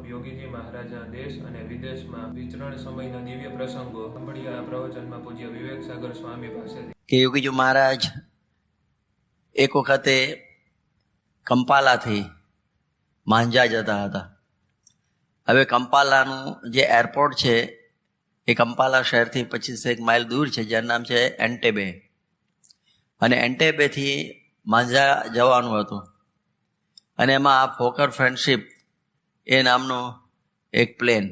સ્વરૂપ યોગીજી મહારાજના દેશ અને વિદેશમાં વિચરણ સમયના દિવ્ય પ્રસંગો સાંભળ્યા. આ પ્રવચનમાં પૂજ્ય વિવેક સાગર સ્વામી પાસેથી કે યોગીજી મહારાજ એક વખતે કંપાલાથી માંજા જતા હતા. હવે કંપાલાનું જે એરપોર્ટ છે એ કંપાલા શહેરથી 25 માઇલ દૂર છે, જેનું નામ છે એન્ટેબે. અને એન્ટેબેથી માંજા જવાનું હતું. અને એમાં આ ફોકર ફ્રેન્ડશીપ એ નામનું એક પ્લેન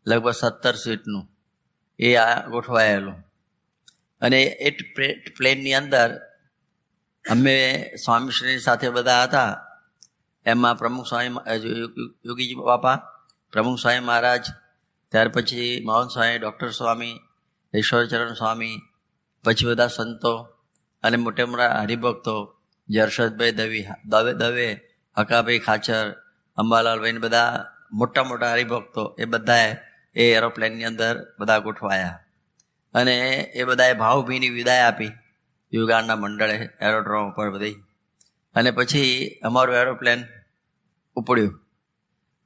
લગભગ 17 સીટનું એ આ ગોઠવાયેલું. અને એ પ્લેનની અંદર અમે સ્વામીશ્રી સાથે બધા હતા. એમાં પ્રમુખ સ્વામી યોગીજી બાપા, પ્રમુખ સ્વામી મહારાજ, ત્યાર પછી મૌન સ્વામી, ડૉક્ટર સ્વામી, ઈશ્વરચરણ સ્વામી, પછી બધા સંતો અને મોટા મોટા હરિભક્તો, હર્ષદભાઈ દવે, હકાભાઈ ખાચર, અંબાલાલભાઈ, બધા મોટા મોટા હરિભક્તો એ બધાએ એ એરોપ્લેનની અંદર બધા ગોઠવાયા. અને એ બધાએ ભાવભીની વિદાય આપી યુગાંડના મંડળે એરોડ્રોમ ઉપર બધી. અને પછી અમારું એરોપ્લેન ઉપડ્યું.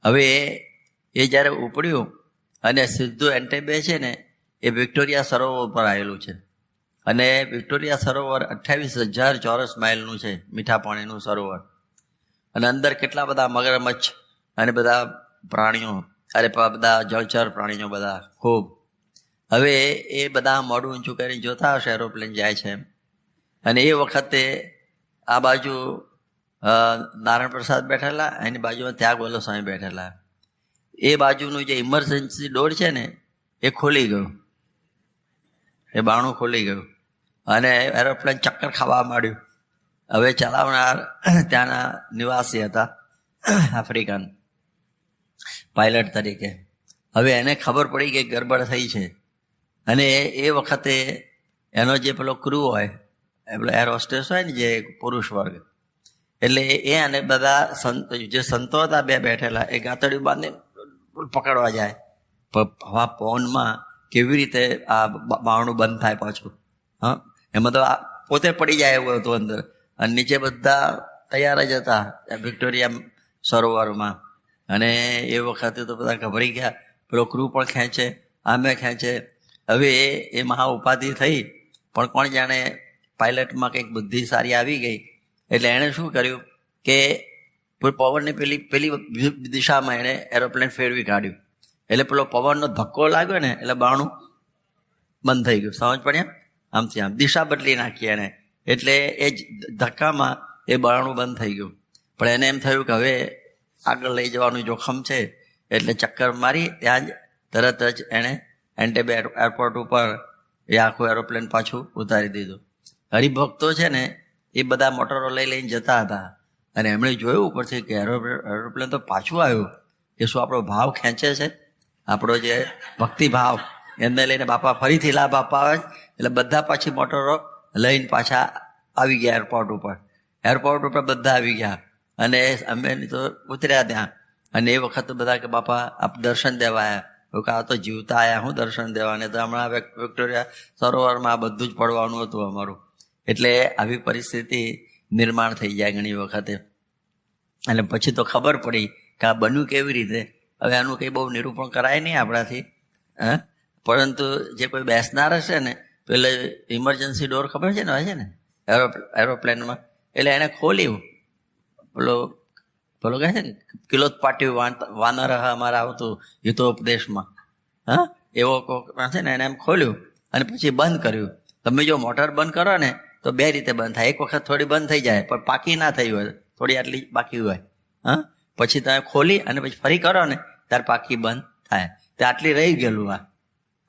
હવે એ જ્યારે ઉપડ્યું અને સીધું એન્ટેબે છે ને એ વિક્ટોરિયા સરોવર ઉપર આવેલું છે. અને વિક્ટોરિયા સરોવર 28,000 ચોરસ માઇલનું છે, મીઠા પાણીનું સરોવર. અને અંદર કેટલા બધા મગરમચ્છ અને બધા પ્રાણીઓ, અરે બધા જળચર પ્રાણીઓ બધા ખૂબ. હવે એ બધા મોઢું ઊંચું કરીને જોતા હશે એરોપ્લેન જાય છે એમ. અને એ વખતે આ બાજુ નારાયણ પ્રસાદ બેઠેલા, એની બાજુમાં ત્યાગ વલ્લભ સ્વામી બેઠેલા. એ બાજુનું જે ઇમરજન્સી ડોર છે ને એ ખોલી ગયું, એ બારણું ખોલી ગયું અને એરોપ્લેન ચક્કર ખાવા માંડ્યું. હવે ચલાવનાર ત્યાંના નિવાસી હતા, આફ્રિકન પાયલટ તરીકે. હવે એને ખબર પડી કે ગડબડ થઈ છે. અને એ વખતે એનો જે પેલો ક્રૂ હોય, પેલો એર હોસ્ટેસ હોય ને જે પુરુષ વર્ગ, એટલે એ અને બધા જે સંતો હતા બે બેઠેલા, એ ગાતડિયું બાંધે પકડવા જાય. હવા પવનમાં કેવી રીતે આ બારણું બંધ થાય પાછું? હા, એમાં તો પોતે પડી જાય એવું હતું અંદર. અને નીચે બધા તૈયાર જ હતા વિક્ટોરિયા સરોવરમાં. અને એ વખતે તો બધા ગભરાઈ ગયા. પેલો ક્રૂ પણ ખેંચે, આમે ખેંચે. હવે એ મહા ઉપાધિ થઈ. પણ કોણ જાણે પાયલટમાં કંઈક બુદ્ધિ સારી આવી ગઈ. એટલે એણે શું કર્યું કે પવનની પેલી દિશામાં એણે એરોપ્લેન ફેરવી કાઢ્યું. એટલે પેલો પવનનો ધક્કો લાગ્યો ને એટલે બારણું બંધ થઈ ગયું. સમજ પડ્યા? આમથી આમ દિશા બદલી નાખી એણે. એટલે એ જ ધક્કામાં એ બારણું બંધ થઈ ગયું. પણ એને એમ થયું કે હવે આગળ લઈ જવાનું જોખમ છે. એટલે ચક્કર મારી ત્યાં જ તરત જ એણે એન્ટેબે એરપોર્ટ ઉપર એ આખું એરોપ્લેન પાછું ઉતારી દીધું. હરિભક્તો છે ને એ બધા મોટરો લઈને જતા હતા. અને એમણે જોયું ઉપરથી કે એરોપ્લેન તો પાછું આવ્યું. એ શું આપણો ભાવ ખેંચે છે? આપણો જે ભક્તિભાવ એમને લઈને બાપા ફરીથી લાભ આપવા આવે. એટલે બધા પાછી મોટરો લઈને પાછા આવી ગયા એરપોર્ટ ઉપર. એરપોર્ટ ઉપર બધા આવી ગયા. અને અમે તો ઉતર્યા ત્યાં. અને એ વખત બધા કે બાપા આપ દર્શન દેવા આવ્યા. કે આ તો જીવતા આવ્યા, હું દર્શન દેવાને તો હમણાં વિક્ટોરિયા સરોવરમાં આ બધું જ પડવાનું હતું અમારું. એટલે આવી પરિસ્થિતિ નિર્માણ થઈ જાય ઘણી વખતે. અને પછી તો ખબર પડી કે આ બન્યું કેવી રીતે. હવે આનું કંઈ બહુ નિરૂપણ કરાય નહીં આપણાથી. પરંતુ જે કોઈ બેસનાર હશે ને, પેલે ઇમરજન્સી ડોર ખબર છે ને હોય છે ને એરોપ્લેનમાં, એટલે એણે ખોલ્યું. પેલો કહે છે ને કિલોત્પાટ્યું વાનર અમારા આવતું હિતોપદેશમાં, હા, એવો છે ને એને એમ ખોલ્યું અને પછી બંધ કર્યું. તમે જો મોટર બંધ કરો ને તો બે રીતે બંધ થાય. એક વખત થોડી બંધ થઈ જાય પણ પાકી ના થઈ હોય, થોડી આટલી બાકી હોય. હા, પછી તમે ખોલી અને પછી ફરી કરો ને ત્યારે પાકી બંધ થાય. તે આટલી રહી ગયેલું.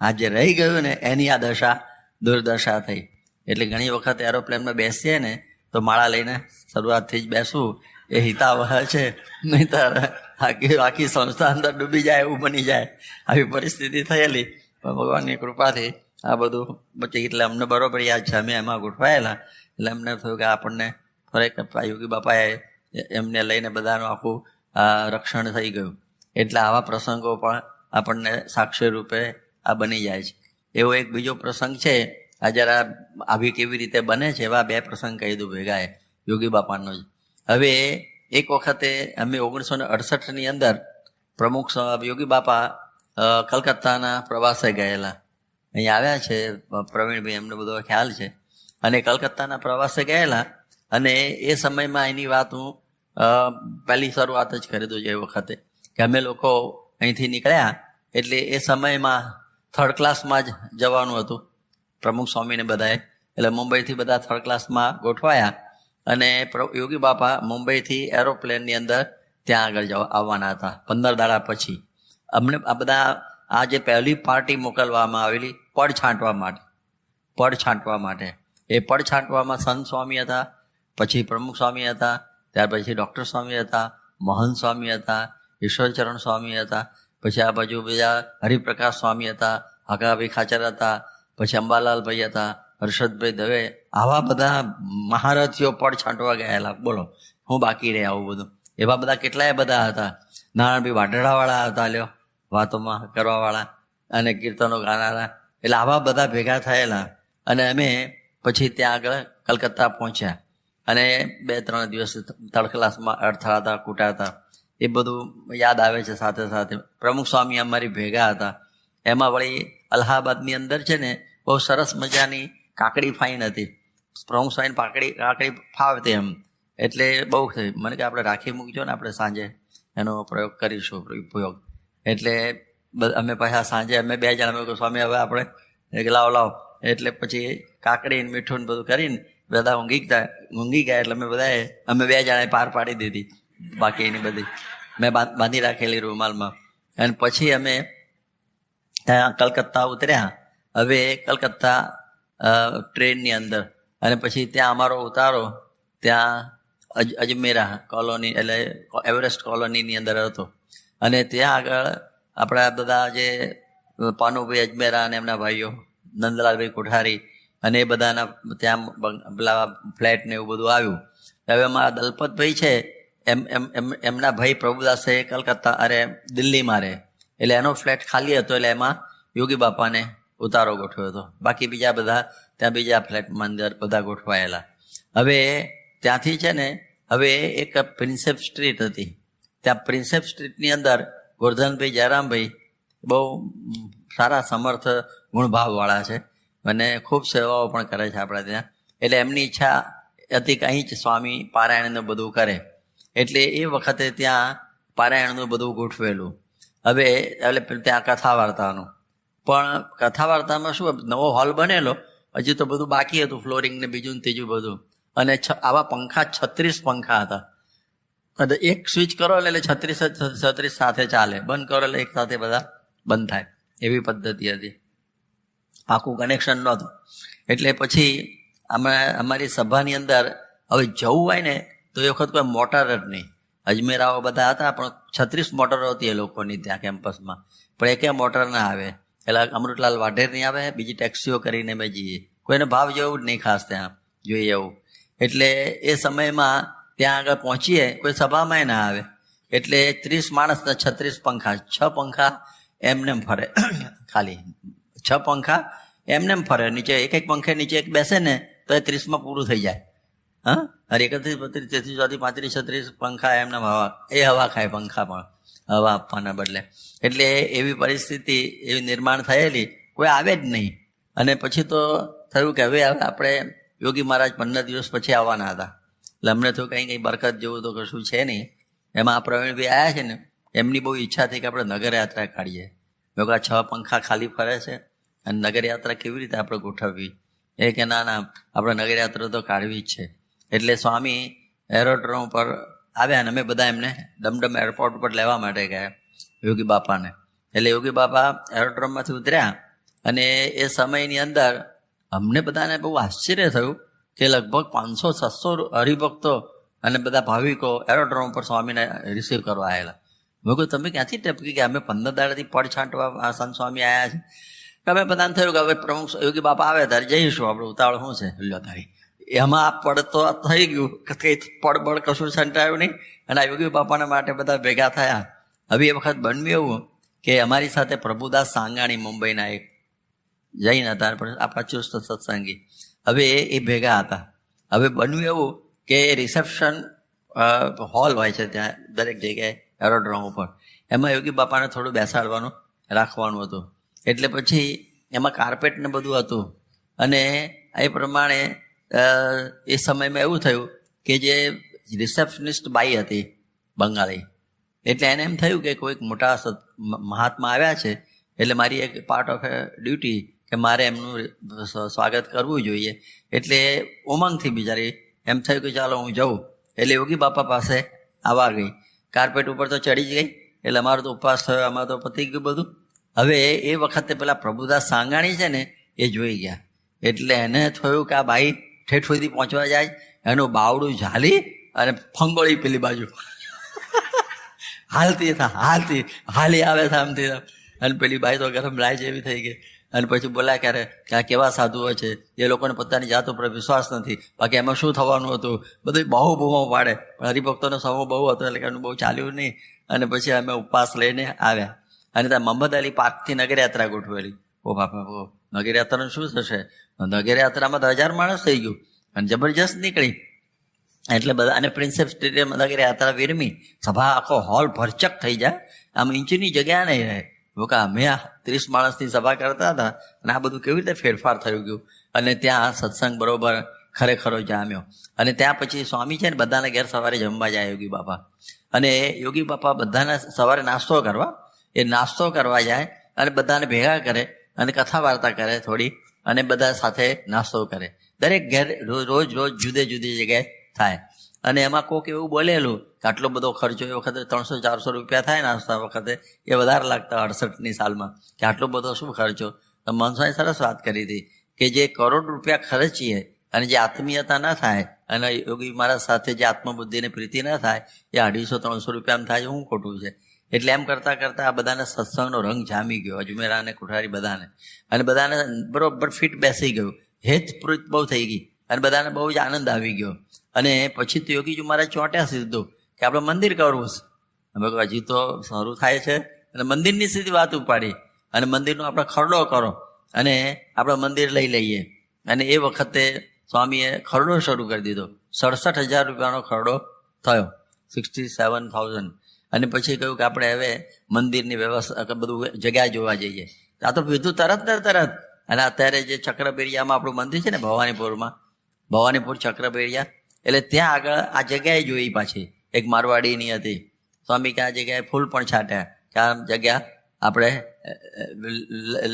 આ જે રહી ગયું ને એની આ દશા દુર્દશા થઈ. એટલે ઘણી વખત એરોપ્લેનમાં બેસીએ ને તો માળા લઈને શરૂઆતથી જ બેસવું એ હિતાવહ છે. નહીં તો આખી સંસ્થા અંદર ડૂબી જાય એવું બની જાય. આવી પરિસ્થિતિ થયેલી. પણ ભગવાનની કૃપાથી આ બધું બચી. એટલે અમને બરોબર યાદ છે, અમે એમાં ગોઠવાયેલા. એટલે અમને થયું કે આપણને ખરેખર યોગી બાપાએ એમને લઈને બધાનું આખું રક્ષણ થઈ ગયું. એટલે આવા પ્રસંગો પણ આપણને સાક્ષી રૂપે આ બની જાય છે. એવો એક બીજો પ્રસંગ છે. આ જરા આવી કેવી રીતે બને છે એવા બે પ્રસંગ કહી દઉં ભેગા યોગી બાપાનો જ. હવે એક વખતે અમે 1968ની અંદર પ્રમુખ યોગી બાપા કલકત્તાના પ્રવાસે ગયેલા. અહીં આવ્યા છે પ્રવીણભાઈ, એમને બધો ખ્યાલ છે. અને કલકત્તાના પ્રવાસે ગયેલા અને એ સમયમાં એની વાત હું પહેલી શરૂઆત જ કરી દઉં છું. એ વખતે કે અમે લોકો અહીંથી નીકળ્યા એટલે એ સમયમાં થર્ડ ક્લાસમાં જ જવાનું હતું પ્રમુખ સ્વામીને બધાએ. એટલે મુંબઈથી બધા થર્ડ ક્લાસમાં ગોઠવાયા અને યોગી બાપા મુંબઈથી એરોપ્લેનની અંદર ત્યાં આગળ આવવાના હતા 15 દાડા પછી. અમને આ બધા આ જે પહેલી પાર્ટી મોકલવામાં આવેલી પડ છાંટવા માટે. એ પડ છાંટવામાં સંત સ્વામી હતા, પછી પ્રમુખ સ્વામી હતા, ત્યાર પછી ડૉક્ટર સ્વામી હતા, મહંત સ્વામી હતા, ઈશ્વરચરણ સ્વામી હતા, પછી આ બાજુ બીજા હરિપ્રકાશ સ્વામી હતા, હકાભાઈ ખાચર હતા, પછી અંબાલાલભાઈ હતા, હર્ષદભાઈ દવે. આવા બધા મહારથીઓ પડ છાંટવા ગયેલા. બોલો હું બાકી રહે આવું બધું. એવા બધા કેટલાય બધા હતા. નારાયણભાઈ વાઢેડાવાળા હતા, લ્યો વાતોમાં કરવાવાળા અને કીર્તનો ગાનારા. એટલે આવા બધા ભેગા થયેલા અને અમે પછી ત્યાં આગળ કલકત્તા પહોંચ્યા અને 2-3 દિવસ થર્ડ ક્લાસમાં અડથળાતા કૂટાતા એ બધું યાદ આવે છે. સાથે સાથે પ્રમુખ સ્વામી અમારી ભેગા હતા. એમાં વળી અલ્હાબાદની અંદર છે ને બહુ સરસ મજાની કાકડી ફાઈન હતી. પ્રમુખ સ્વામીને કાકડી ફાવતી એમ. એટલે બહુ મને કે આપણે રાખી મૂકજો ને, આપણે સાંજે એનો પ્રયોગ કરીશું ઉપયોગ. એટલે અમે પાછા સાંજે અમે 2 જણા અમે સ્વામી હવે આપણે લાવો. એટલે પછી કાકડી મીઠું બધું કરીને બધા ઊંઘી ગયા. એટલે અમે 2 જણાએ પાર પાડી દીધી. બાકી એની બધી મેં બાંધી રાખેલી રૂમાલમાં. અને પછી અમે ત્યાં કલકત્તા ઉતર્યા. હવે કલકત્તા ટ્રેનની અંદર અને પછી ત્યાં અમારો ઉતારો ત્યાં અજમેરા કોલોની એટલે એવરેસ્ટ કોલોનીની અંદર હતો. અને ત્યાં આગળ આપણા બધા જે પાનુભાઈ અજમેરા અને એમના ભાઈઓ નંદલાલભાઈ કોઠારી અને એ બધાના ત્યાં પેલા ફ્લેટ ને એવું બધું આવ્યું. હવે અમારા દલપતભાઈ છે એમના ભાઈ પ્રભુદાસે કલકત્તા દિલ્હીમાં રહે. એટલે એનો ફ્લેટ ખાલી હતો. એટલે એમાં યોગી બાપાને ઉતારો ગોઠવ્યો હતો. બાકી બીજા બધા ત્યાં બીજા ફ્લેટમાં અંદર બધા ગોઠવાયેલા. હવે ત્યાંથી છે ને હવે એક પ્રિન્સેપ સ્ટ્રીટ હતી. ત્યાં પ્રિન્સેપ સ્ટ્રીટની અંદર ગોરધનભાઈ જયરામભાઈ બહુ સારા સમર્થ ગુણભાવવાળા છે અને ખૂબ સેવાઓ પણ કરે છે આપણા ત્યાં. એટલે એમની ઈચ્છા હતી કે અહીં જ સ્વામી પારાયણનું બધું કરે. એટલે એ વખતે ત્યાં પારાયણનું બધું ગોઠવેલું. હવે એટલે ત્યાં કથા વાર્તાનું પણ કથા વાર્તામાં શું નવો હોલ બનેલો, હજી તો બધું બાકી હતું, ફ્લોરિંગ ને બીજું ને ત્રીજું બધું. અને આવા પંખા 36 પંખા હતા. અને એક સ્વિચ કરો એટલે 36 સાથે ચાલે, બંધ કરો એટલે એક સાથે બધા બંધ થાય, એવી પદ્ધતિ હતી. આખું કનેક્શન નહોતું. એટલે પછી અમારી સભાની અંદર હવે જવું હોય ને તો એ વખત કોઈ મોટર જ નહીં. અજમેરાઓ બધા હતા પણ 36 મોટરો હતી એ લોકોની ત્યાં કેમ્પસમાં, પણ એકે મોટર ના આવે. એટલે અમૃતલાલ વાઢેરની આવે, બીજી ટેક્સીઓ કરીને અમે જઈએ. કોઈને ભાવ જેવું જ નહીં ખાસ ત્યાં જોઈએ એવું. એટલે એ સમયમાં ત્યાં આગળ પહોંચીએ, કોઈ સભામાંય ના આવે. એટલે 30 માણસના 36 પંખા, 6 પંખા એમને ફરે, ખાલી 6 પંખા એમને ફરે. નીચે એક પંખે નીચે એક બેસે ને તો એ 30માં પૂરું થઈ જાય. હા, અરે 31, 32, 33, 34, 35, 36 પંખા એમને હવા ખાય પંખા પણ હવા આપવાના બદલે. એટલે એવી પરિસ્થિતિ એવી નિર્માણ થયેલી, કોઈ આવે જ નહીં. અને પછી તો થયું કે હવે આપણે યોગી મહારાજ 15 દિવસ પછી આવવાના હતા. એટલે અમને થયું કંઈ બરકત જેવું તો કશું છે નહીં. એમાં આ પ્રવીણભાઈ આવ્યા છે ને, એમની બહુ ઈચ્છા થઈ કે આપણે નગરયાત્રા કાઢીએ. યોગા 6 પંખા ખાલી ફરે છે અને નગરયાત્રા કેવી રીતે આપણે ગોઠવવી? એ કે ના આપણે નગરયાત્રા તો કાઢવી જ છે. એટલે સ્વામી એરોડ્રોમ પર આવ્યા અને અમે બધા એમને ડમડમ એરપોર્ટ પર લેવા માટે ગયા યોગી બાપાને. એટલે યોગી બાપા એરોડ્રોમમાંથી ઉતર્યા અને એ સમયની અંદર અમને બધાને બહુ આશ્ચર્ય થયું કે લગભગ 500-600 હરિભક્તો અને બધા ભાવિકો એરોડ્રોમ પર સ્વામીને રિસીવ કરવા આવેલા. મેં કહ્યું તમે ક્યાંથી ટપકી ગયા? અમે 15 દાડાથી પડ છાંટવા સંત સ્વામી આવ્યા છે. અમે બધાને થયું કે હવે પ્રમુખ યોગી બાપા આવે ત્યારે જઈશું, આપણે ઉતાવળ શું છે લ્યો તારી. એમાં આ પડ તો થઈ ગયું, કંઈ પડબડ કશું છંટાયું નહીં અને આ યોગી બાપાના માટે બધા ભેગા થયા. હવે એ વખત બન્યું એવું કે અમારી સાથે પ્રભુદાસ સાંગાણી મુંબઈના એક જૈન હતા, પણ આપણા ચુસ્ત સત્સંગી. હવે એ ભેગા હતા. હવે બન્યું એવું કે રિસેપ્શન હોલ હોય છે ત્યાં દરેક જગ્યાએ એરોડ્રોમ ઉપર, એમાં યોગી બાપાને થોડું બેસાડવાનું રાખવાનું હતું. એટલે પછી એમાં કાર્પેટ ને બધું હતું. અને એ પ્રમાણે એ સમયમાં એવું થયું કે જે રિસેપ્શનિસ્ટ બાઈ હતી બંગાળી, એટલે એને એમ થયું કે કોઈક મોટા મહાત્મા આવ્યા છે, એટલે મારી એક પાર્ટ ઓફ ડ્યુટી કે મારે એમનું સ્વાગત કરવું જોઈએ. એટલે ઉમંગથી બિચારી એમ થયું કે ચાલો હું જાઉં. એટલે યોગી બાપા પાસે આવવા ગઈ. કાર્પેટ ઉપર તો ચડી જ ગઈ, એટલે અમારો તો ઉપવાસ થયો, અમારે તો પતી ગયું બધું. હવે એ વખતે પેલા પ્રભુદાસ સાંગાણી છે ને એ જોઈ ગયા. એટલે એને થયું કે આ બાઈ ઠેઠ સુધી પહોંચવા જાય, એનું બાવડું ઝાલી અને ફંગોળી પેલી બાજુ હાલતી હાલી આવે છે આમથી. અને પેલી બાઈ તો ગરમ રાય જેવી થઈ ગઈ. અને પછી બોલ્યા ક્યારે કે આ કેવા સાધુઓ છે, એ લોકોને પોતાની જાત ઉપર વિશ્વાસ નથી, બાકી એમાં શું થવાનું હતું. બધું બહુ બૂમો પાડે, પણ હરિભક્તોનો સમૂહ બહુ હતો એટલે એનું બહુ ચાલ્યું નહીં. અને પછી અમે ઉપવાસ લઈને આવ્યા. અને ત્યાં મહંમદ અલી પાર્કથી નગરયાત્રા ગોઠવેલી. ઓ બાપા, નગરયાત્રાનું શું થશે? નગરયાત્રામાં તો 1000 માણસ થઈ ગયું અને જબરજસ્ત નીકળી. એટલે બધા અને પ્રિન્સેપ સ્ટેડિયમ નગરયાત્રા વિરમી, સભા આખો હોલ ભરચક થઈ જાય, આમ ઇંચની જગ્યા નહીં રહે. અમે 30 માણસની સભા કરતા હતા અને આ બધું કેવી રીતે ફેરફાર થયું ગયું. અને ત્યાં સત્સંગ બરોબર ખરેખરો જામ્યો. અને ત્યાં પછી સ્વામી છે ને બધાને ઘેર સવારે જમવા જાય યોગી બાપા. અને યોગી બાપા બધાને સવારે નાસ્તો કરવા જાય અને બધાને ભેગા કરે અને કથા વાર્તા કરે થોડી, અને બધા સાથે નાસ્તો કરે. દરેક ઘેર રોજ જુદે જુદી જગ્યાએ થાય. અને એમાં કોઈક એવું બોલેલું કે આટલો બધો ખર્ચો એ વખતે 300-400 રૂપિયા થાય નાસ્તા વખતે, એ વધારે લાગતા 68ની સાલમાં, કે આટલો બધો શું ખર્ચો. તો મનસ્વામી સરસ વાત કરી હતી કે જે કરોડ રૂપિયા ખર્ચીએ અને જે આત્મીયતા ના થાય અને યોગી મારા સાથે જે આત્મબુદ્ધિને પ્રીતિ ના થાય, એ 250-300 રૂપિયામાં થાય, શું ખોટું છે. એટલે એમ કરતાં કરતાં આ બધાને સત્સંગનો રંગ જામી ગયો, અજમેરા અને કુઠારી બધાને. અને બધાને બરોબર ફિટ બેસી ગયું, હેતપ્રીત બહુ થઈ ગઈ અને બધાને બહુ જ આનંદ આવી ગયો. અને પછી તો યોગીજી મારે ચોંટ્યા સીધું કે આપણે મંદિર કરવું છે. અમે કહ્યું હજી તો શરૂ થાય છે, અને મંદિરની સીધી વાત ઉપાડી અને મંદિરનો આપણે ખરડો કરો અને આપણે મંદિર લઈ લઈએ. અને એ વખતે સ્વામીએ ખરડો શરૂ કરી દીધો. 67,000 રૂપિયાનો ખરડો થયો, 67,000. અને પછી કહ્યું કે આપણે હવે મંદિરની વ્યવસ્થા બધું જગ્યા જોવા જઈએ. આ તો કીધું તરત. અને અત્યારે જે ચક્રબેરિયામાં આપણું મંદિર છે ને ભવાનીપુર ચક્રબેરિયા, એટલે ત્યાં આગળ આ જગ્યાએ જોઈ પાછી એક મારવાડીની હતી. સ્વામી કે આ જગ્યાએ ફૂલ પણ છાંટ્યા કે આ જગ્યા આપણે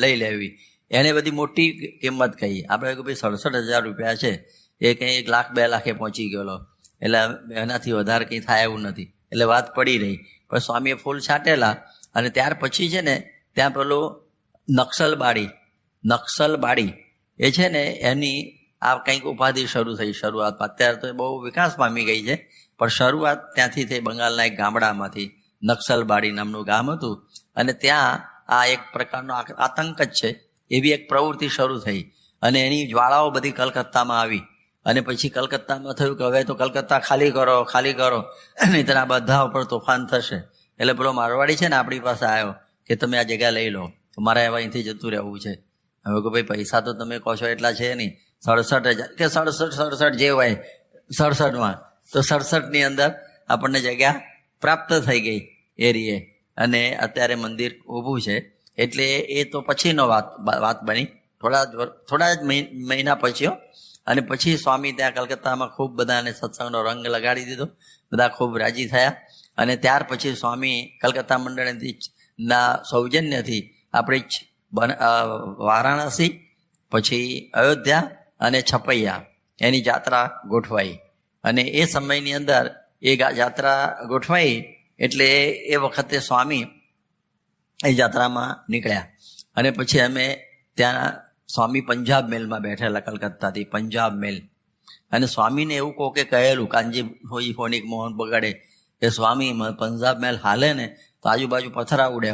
લઈ લેવી. એને બધી મોટી કિંમત કહી. આપણે કે ભાઈ 67,000 રૂપિયા છે, એ કંઈ 1 લાખ 2 લાખે પહોંચી ગયેલો, એટલે એનાથી વધારે કંઈ થાય એવું નથી. એટલે વાત પડી રહી. પણ સ્વામીએ ફૂલ છાંટેલા. અને ત્યાર પછી છે ને ત્યાં પેલું નક્સલબાડી એ છે ને એની આ કંઈક ઉપાધિ શરૂ થઈ શરૂઆતમાં. અત્યારે તો બહુ વિકાસ પામી ગઈ છે, પણ શરૂઆત ત્યાંથી થઈ. બંગાળના એક ગામડામાંથી નક્સલબાડી નામનું ગામ હતું, અને ત્યાં આ એક પ્રકારનો આતંક જ છે એવી એક પ્રવૃત્તિ શરૂ થઈ. અને એની જ્વાળાઓ બધી કલકત્તામાં આવી. અને પછી કલકત્તામાં થયું કે હવે તો કલકત્તા ખાલી કરો, નહીં આ બધા ઉપર તોફાન થશે. એટલે પેલો મારવાડી છે ને આપણી પાસે આવ્યો કે તમે આ જગ્યા લઈ લો, મારે હવે અહીંથી જતું રહેવું છે. હવે કે ભાઈ પૈસા તો તમે કહો છો એટલા છે નહીં, 67,000 કે 67 જે હોય 67માં, તો 67ની અંદર આપણને જગ્યા પ્રાપ્ત થઈ ગઈ એરીએ. અને અત્યારે મંદિર ઊભું છે. એટલે એ તો પછીનો વાત બની, થોડા જ મહિના પછી. અને પછી સ્વામી ત્યાં કલકત્તામાં ખૂબ બધાને સત્સંગનો રંગ લગાડી દીધો, બધા ખૂબ રાજી થયા. અને ત્યાર પછી સ્વામી કલકત્તા મંડળના સૌજન્યથી આપણી વારાણસી, પછી અયોધ્યા અને છપૈયા એની જાત્રા ગોઠવાઈ. અને એ સમયની અંદર એ જાત્રા ગોઠવાઈ એટલે એ વખતે સ્વામી એ જાત્રામાં નીકળ્યા. અને પછી અમે ત્યાં સ્વામી પંજાબ મેલમાં બેઠેલા, કલકત્તાથી પંજાબ મેલ. અને સ્વામીને એવું કહો કે કહેલું કાનજી ફોનિક મોહન બગાડે કે સ્વામી પંજાબ મેલ હાલે ને તો આજુબાજુ પથરા ઉડે,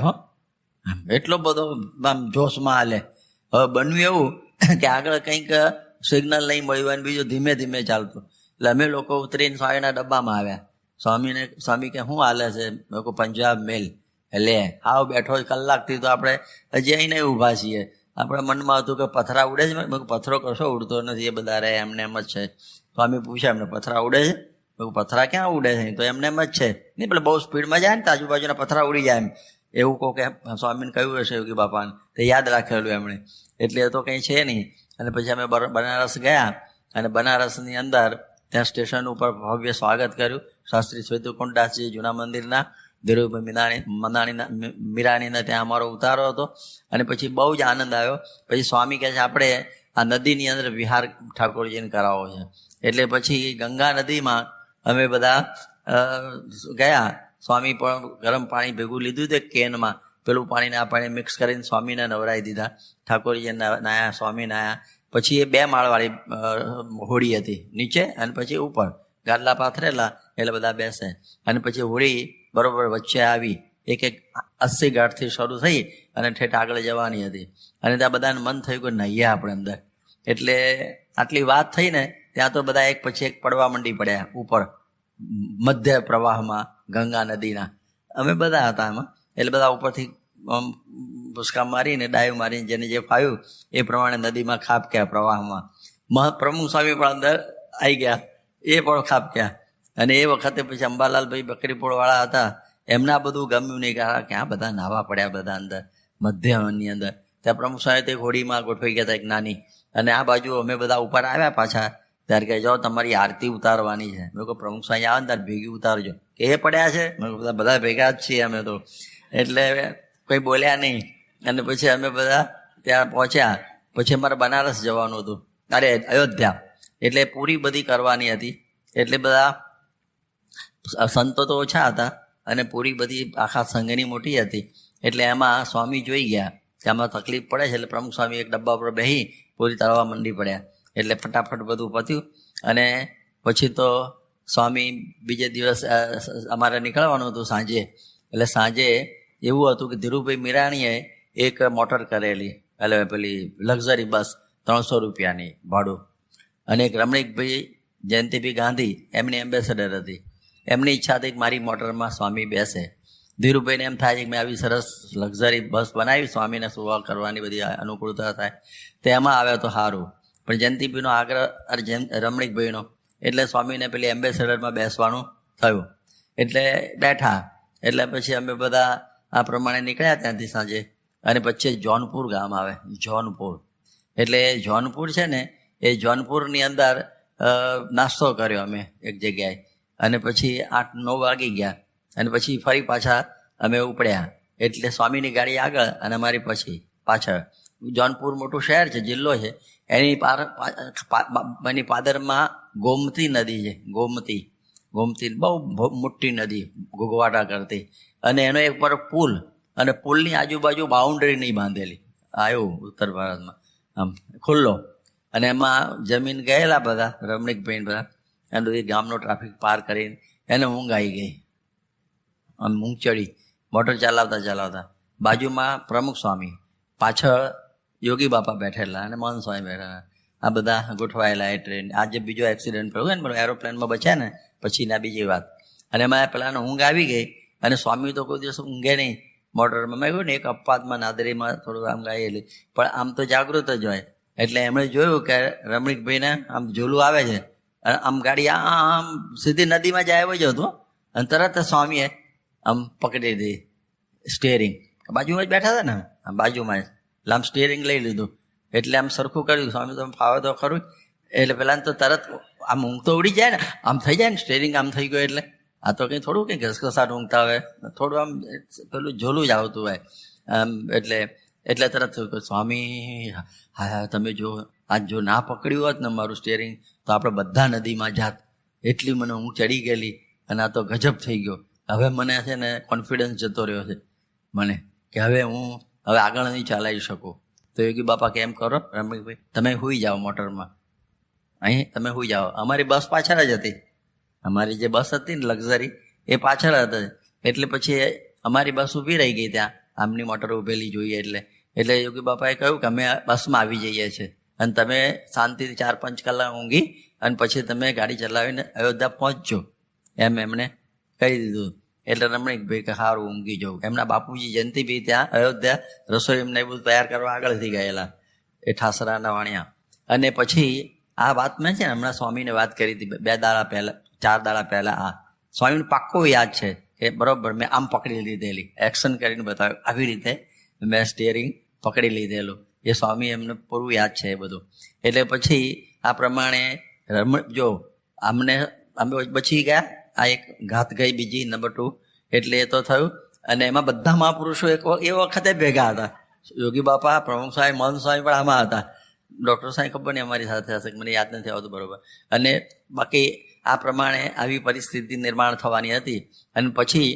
એટલો બધો આમ જોશમાં હાલે. હવે બન્યું એવું કે આગળ કંઈક સિગ્નલ નહીં મળ્યું અને બીજું ધીમે ધીમે ચાલતું. એટલે અમે લોકો ઉતરીને સ્વામીના ડબ્બામાં આવ્યા. સ્વામી કે શું હાલે છે? લોકો પંજાબ મેલ. એટલે હાવ બેઠો કલાકથી તો આપણે હજી અહીં નહીં ઊભા છીએ. આપણે મનમાં હતું કે પથરા ઉડે છે. પથરો કશો ઉડતો નથી, એ બધા રહે એમને એમ જ છે. સ્વામી પૂછે એમને પથરા ઉડે છે? પથરા ક્યાં ઉડે છે? તો એમને એમ જ છે નહીં, પેલે બહુ સ્પીડમાં જાય ને તો આજુબાજુના પથરા ઉડી જાય એમ, એવું કહો કે સ્વામીને કહ્યું હશે યોગી બાપાને, તે યાદ રાખેલું એમણે, એટલે એ તો કંઈ છે નહીં. અને પછી અમે બનારસ ગયા, અને બનારસની અંદર ત્યાં સ્ટેશન ઉપર ભવ્ય સ્વાગત કર્યું. શાસ્ત્રી શ્વેતુકુંડાસજી જૂના મંદિરના, ધીરુભાઈ મીરાણીના ત્યાં અમારો ઉતારો હતો. અને પછી બહુ જ આનંદ આવ્યો. પછી સ્વામી કહે છે આપણે આ નદીની અંદર વિહાર ઠાકોરજીને કરાવવો છે. એટલે પછી ગંગા નદીમાં અમે બધા ગયા. સ્વામી પણ ગરમ પાણી ભેગું લીધું તે કેનમાં, પેલું પાણીને આ પાણી મિક્સ કરીને સ્વામીને નવરાવી દીધા. ઠાકોરજી નાયા, સ્વામી નાયા. પછી એ 2 માળવાળી હોડી હતી નીચે, અને પછી ઉપર ગાદલા પાથરેલા, એટલે બધા બેસે. અને પછી હોડી બરોબર વચ્ચે આવી, એક 80 ગાંઠથી શરૂ થઈ અને ઠેઠ આગળ જવાની હતી. અને ત્યાં બધાને મન થયું કે નહીએ આપણે અંદર. એટલે આટલી વાત થઈ ને ત્યાં તો બધા એક પછી એક પડવા માંડી પડ્યા ઉપર મધ્ય પ્રવાહમાં ગંગા નદીના. અમે બધા હતા એમાં, એટલે બધા ઉપરથી ભૂસકા મારીને ડાઈવ મારીને જેને જે ફાવ્યું એ પ્રમાણે નદીમાં ખાબક્યા પ્રવાહમાં. પ્રમુખ સ્વામી પણ અંદર આવી ગયા, એ પણ ખાબક્યા. અને એ વખતે પછી અંબાલાલભાઈ બકરીપોળવાળા હતા, એમના બધું ગમ્યું નહીં, કારણ કે આ બધા નાવા પડ્યા બધા અંદર મધ્યની અંદર. ત્યાં પ્રમુખ સ્વામી તે હોડીમાં ગોઠવાઈ ગયા હતા એક નાની, અને આ બાજુ અમે બધા ઉપર આવ્યા પાછા. ત્યારે કહે જાઓ તમારી આરતી ઉતારવાની છે. મેં કહું પ્રમુખ સ્વામી આવે ને ત્યારે ભેગી ઉતારજો. કે એ પડ્યા છે? મેં કહું બધા ભેગા જ છીએ અમે તો. એટલે કંઈ બોલ્યા નહીં. અને પછી અમે બધા ત્યાં પહોંચ્યા. પછી અમારે બનારસ જવાનું હતું, અરે અયોધ્યા. એટલે પૂરી બધી કરવાની હતી. એટલે બધા સંતો તો ઓછા હતા, અને પૂરી બધી આખા સંઘની મોટી હતી. એટલે એમાં સ્વામી જોઈ ગયા કે આમાં તકલીફ પડે છે. એટલે પ્રમુખ સ્વામી એક ડબ્બા પર બેસી પૂરી તળવા મંડી પડ્યા. એટલે ફટાફટ બધું પત્યું. અને પછી તો સ્વામી બીજે દિવસ અમારે નીકળવાનું હતું સાંજે. એટલે સાંજે એવું હતું કે ધીરુભાઈ મીરાણીએ એક મોટર કરેલી, એટલે પેલી લક્ઝરી બસ 300 રૂપિયાની ભાડું. અને એક રમણીકભાઈ જયંતિભાઈ ગાંધી એમની એમ્બેસેડર હતી. એમની ઈચ્છા હતી કે મારી મોટરમાં સ્વામી બેસે. ધીરુભાઈને એમ થાય છે કે મેં આવી સરસ લક્ઝરી બસ બનાવી, સ્વામીને સુવા કરવાની બધી અનુકૂળતા થાય, તો એમાં આવ્યો તો સારું. પણ જયંતિભાઈનો આગ્રહ રમણીકભાઈનો, એટલે સ્વામીને પેલી એમ્બેસેડરમાં બેસવાનું થયું. એટલે બેઠા. એટલે પછી અમે બધા આ પ્રમાણે નીકળ્યા ત્યાંથી સાંજે. અને પછી જોનપુર ગામ આવે, જોનપુર. એટલે જોનપુર છે ને, એ જોનપુરની અંદર નાસ્તો કર્યો અમે એક જગ્યાએ. અને પછી 8-9 વાગી ગયા. અને પછી ફરી પાછા અમે ઉપડ્યા. એટલે સ્વામીની ગાડી આગળ અને અમારી પછી પાછળ. જોનપુર મોટું શહેર છે, જિલ્લો છે. એની એની પાદરમાં ગોમતી નદી છે. ગોમતી બહુ મોટી નદી, ઘોઘવાટા કરતી. અને એનો એક પર પુલ, અને પુલની આજુબાજુ બાઉન્ડ્રી નહીં બાંધેલી. આવ્યું ઉત્તર ભારતમાં આમ ખુલ્લો. અને એમાં જમીન ગયેલા બધા રમણીકભાઈ બધા. અને બધી ગામનો ટ્રાફિક પાર કરીને એને ઊંઘ આવી ગઈ. આમ ઊંઘ ચડી, મોટર ચલાવતા. બાજુમાં પ્રમુખ સ્વામી, પાછળ યોગી બાપા બેઠેલા અને મન સ્વામી બેઠેલા. આ બધા ગોઠવાયેલા. એ ટ્રેન આજે બીજો એક્સિડન્ટ થયો ને, એરોપ્લેનમાં બચ્યા ને પછીના બીજી વાત. અને એમાં પેલાને ઊંઘ આવી ગઈ. અને સ્વામી તો કોઈ દિવસ ઊંઘે નહીં મોટરમાં. મેં કહ્યું ને એક અપવાદમાં નાદરીમાં થોડું આમ ગાયેલી, પણ આમ તો જાગૃત જ હોય. એટલે એમણે જોયું કે રમણીકભાઈને આમ ઝૂલું આવે છે, અને આમ ગાડી આમ સીધી નદીમાં જાય એવો જ હતું. અને તરત સ્વામીએ આમ પકડી દીધી સ્ટિયરિંગ. બાજુમાં જ બેઠા હતા ને, આમ બાજુમાં જ. એટલે આમ સ્ટિયરિંગ લઈ લીધું. એટલે આમ સરખું કર્યું. સ્વામી તો ફાવે તો ખરું. એટલે પેલા તો તરત આમ ઊંઘ તો ઉડી જાય ને, આમ થઈ જાય ને સ્ટિયરિંગ આમ થઈ ગયું. એટલે આ તો કંઈ થોડું કંઈ ઘસઘસાટ ઊંઘતા હોય, થોડું આમ પેલું ઝોલું જ આવતું હોય. એટલે તરત થયું કે સ્વામી હા તમે જો આજ જો ના પકડ્યું હોત ને મારું સ્ટિયરિંગ, તો આપણે બધા નદીમાં જાત. એટલી મને ઊંઘ ચડી ગયેલી. અને આ તો ગજબ થઈ ગયો. હવે મને છે ને કોન્ફિડન્સ જતો રહ્યો છે મને, કે હવે આગળ નહીં ચલાવી શકું. તો યોગી બાપા કે એમ કરો રમણીકભાઈ, તમે સૂઈ જાઓ મોટરમાં, અહીં તમે સૂઈ જાઓ. અમારી બસ પાછળ જ હતી. અમારી જે બસ હતી ને લક્ઝરી, એ પાછળ હતી. એટલે પછી અમારી બસ ઊભી રહી ગઈ ત્યાં, આમની મોટર ઊભેલી જોઈએ. એટલે યોગી બાપાએ કહ્યું કે અમે બસમાં આવી જઈએ છીએ, અને તમે શાંતિથી 4-5 કલાક ઊંઘી અને પછી તમે ગાડી ચલાવીને અયોધ્યા પહોંચજો, એમ એમણે કહી દીધું. એટલે રમણીકભાઈ કે સારું ઊંઘી જવું. એમના બાપુજી જયંતિભાઈ ત્યાં અયોધ્યા રસોઈ એમને બધું તૈયાર કરવા આગળથી ગયેલા, એ ઠાસરાના વાણિયા. અને પછી આ વાત મેં છે ને હમણાં સ્વામીને વાત કરી હતી 2 દાડા પહેલાં, 4 દાડા પહેલા. હા, સ્વામીને પાક્કું યાદ છે કે બરોબર મેં આમ પકડી લીધેલી, એક્શન કરીને બતાવ્યું, આવી રીતે મેં સ્ટિયરિંગ પકડી લીધેલું. એ સ્વામી એમને પૂરું યાદ છે એ બધું. એટલે પછી આ પ્રમાણે જો અમે બચી ગયા. આ એક ઘાત ગઈ બીજી નંબર 2. એટલે એ તો થયું. અને એમાં બધા મહાપુરુષો એ વખતે ભેગા હતા. યોગી બાપા, પ્રમુખ સ્વામી, મહંત સ્વામી પણ આમાં હતા. ડૉક્ટર સાહેબ ખબર નહીં અમારી સાથે હશે, મને યાદ નથી આવતું બરોબર. અને બાકી આ પ્રમાણે આવી પરિસ્થિતિ નિર્માણ થવાની હતી. અને પછી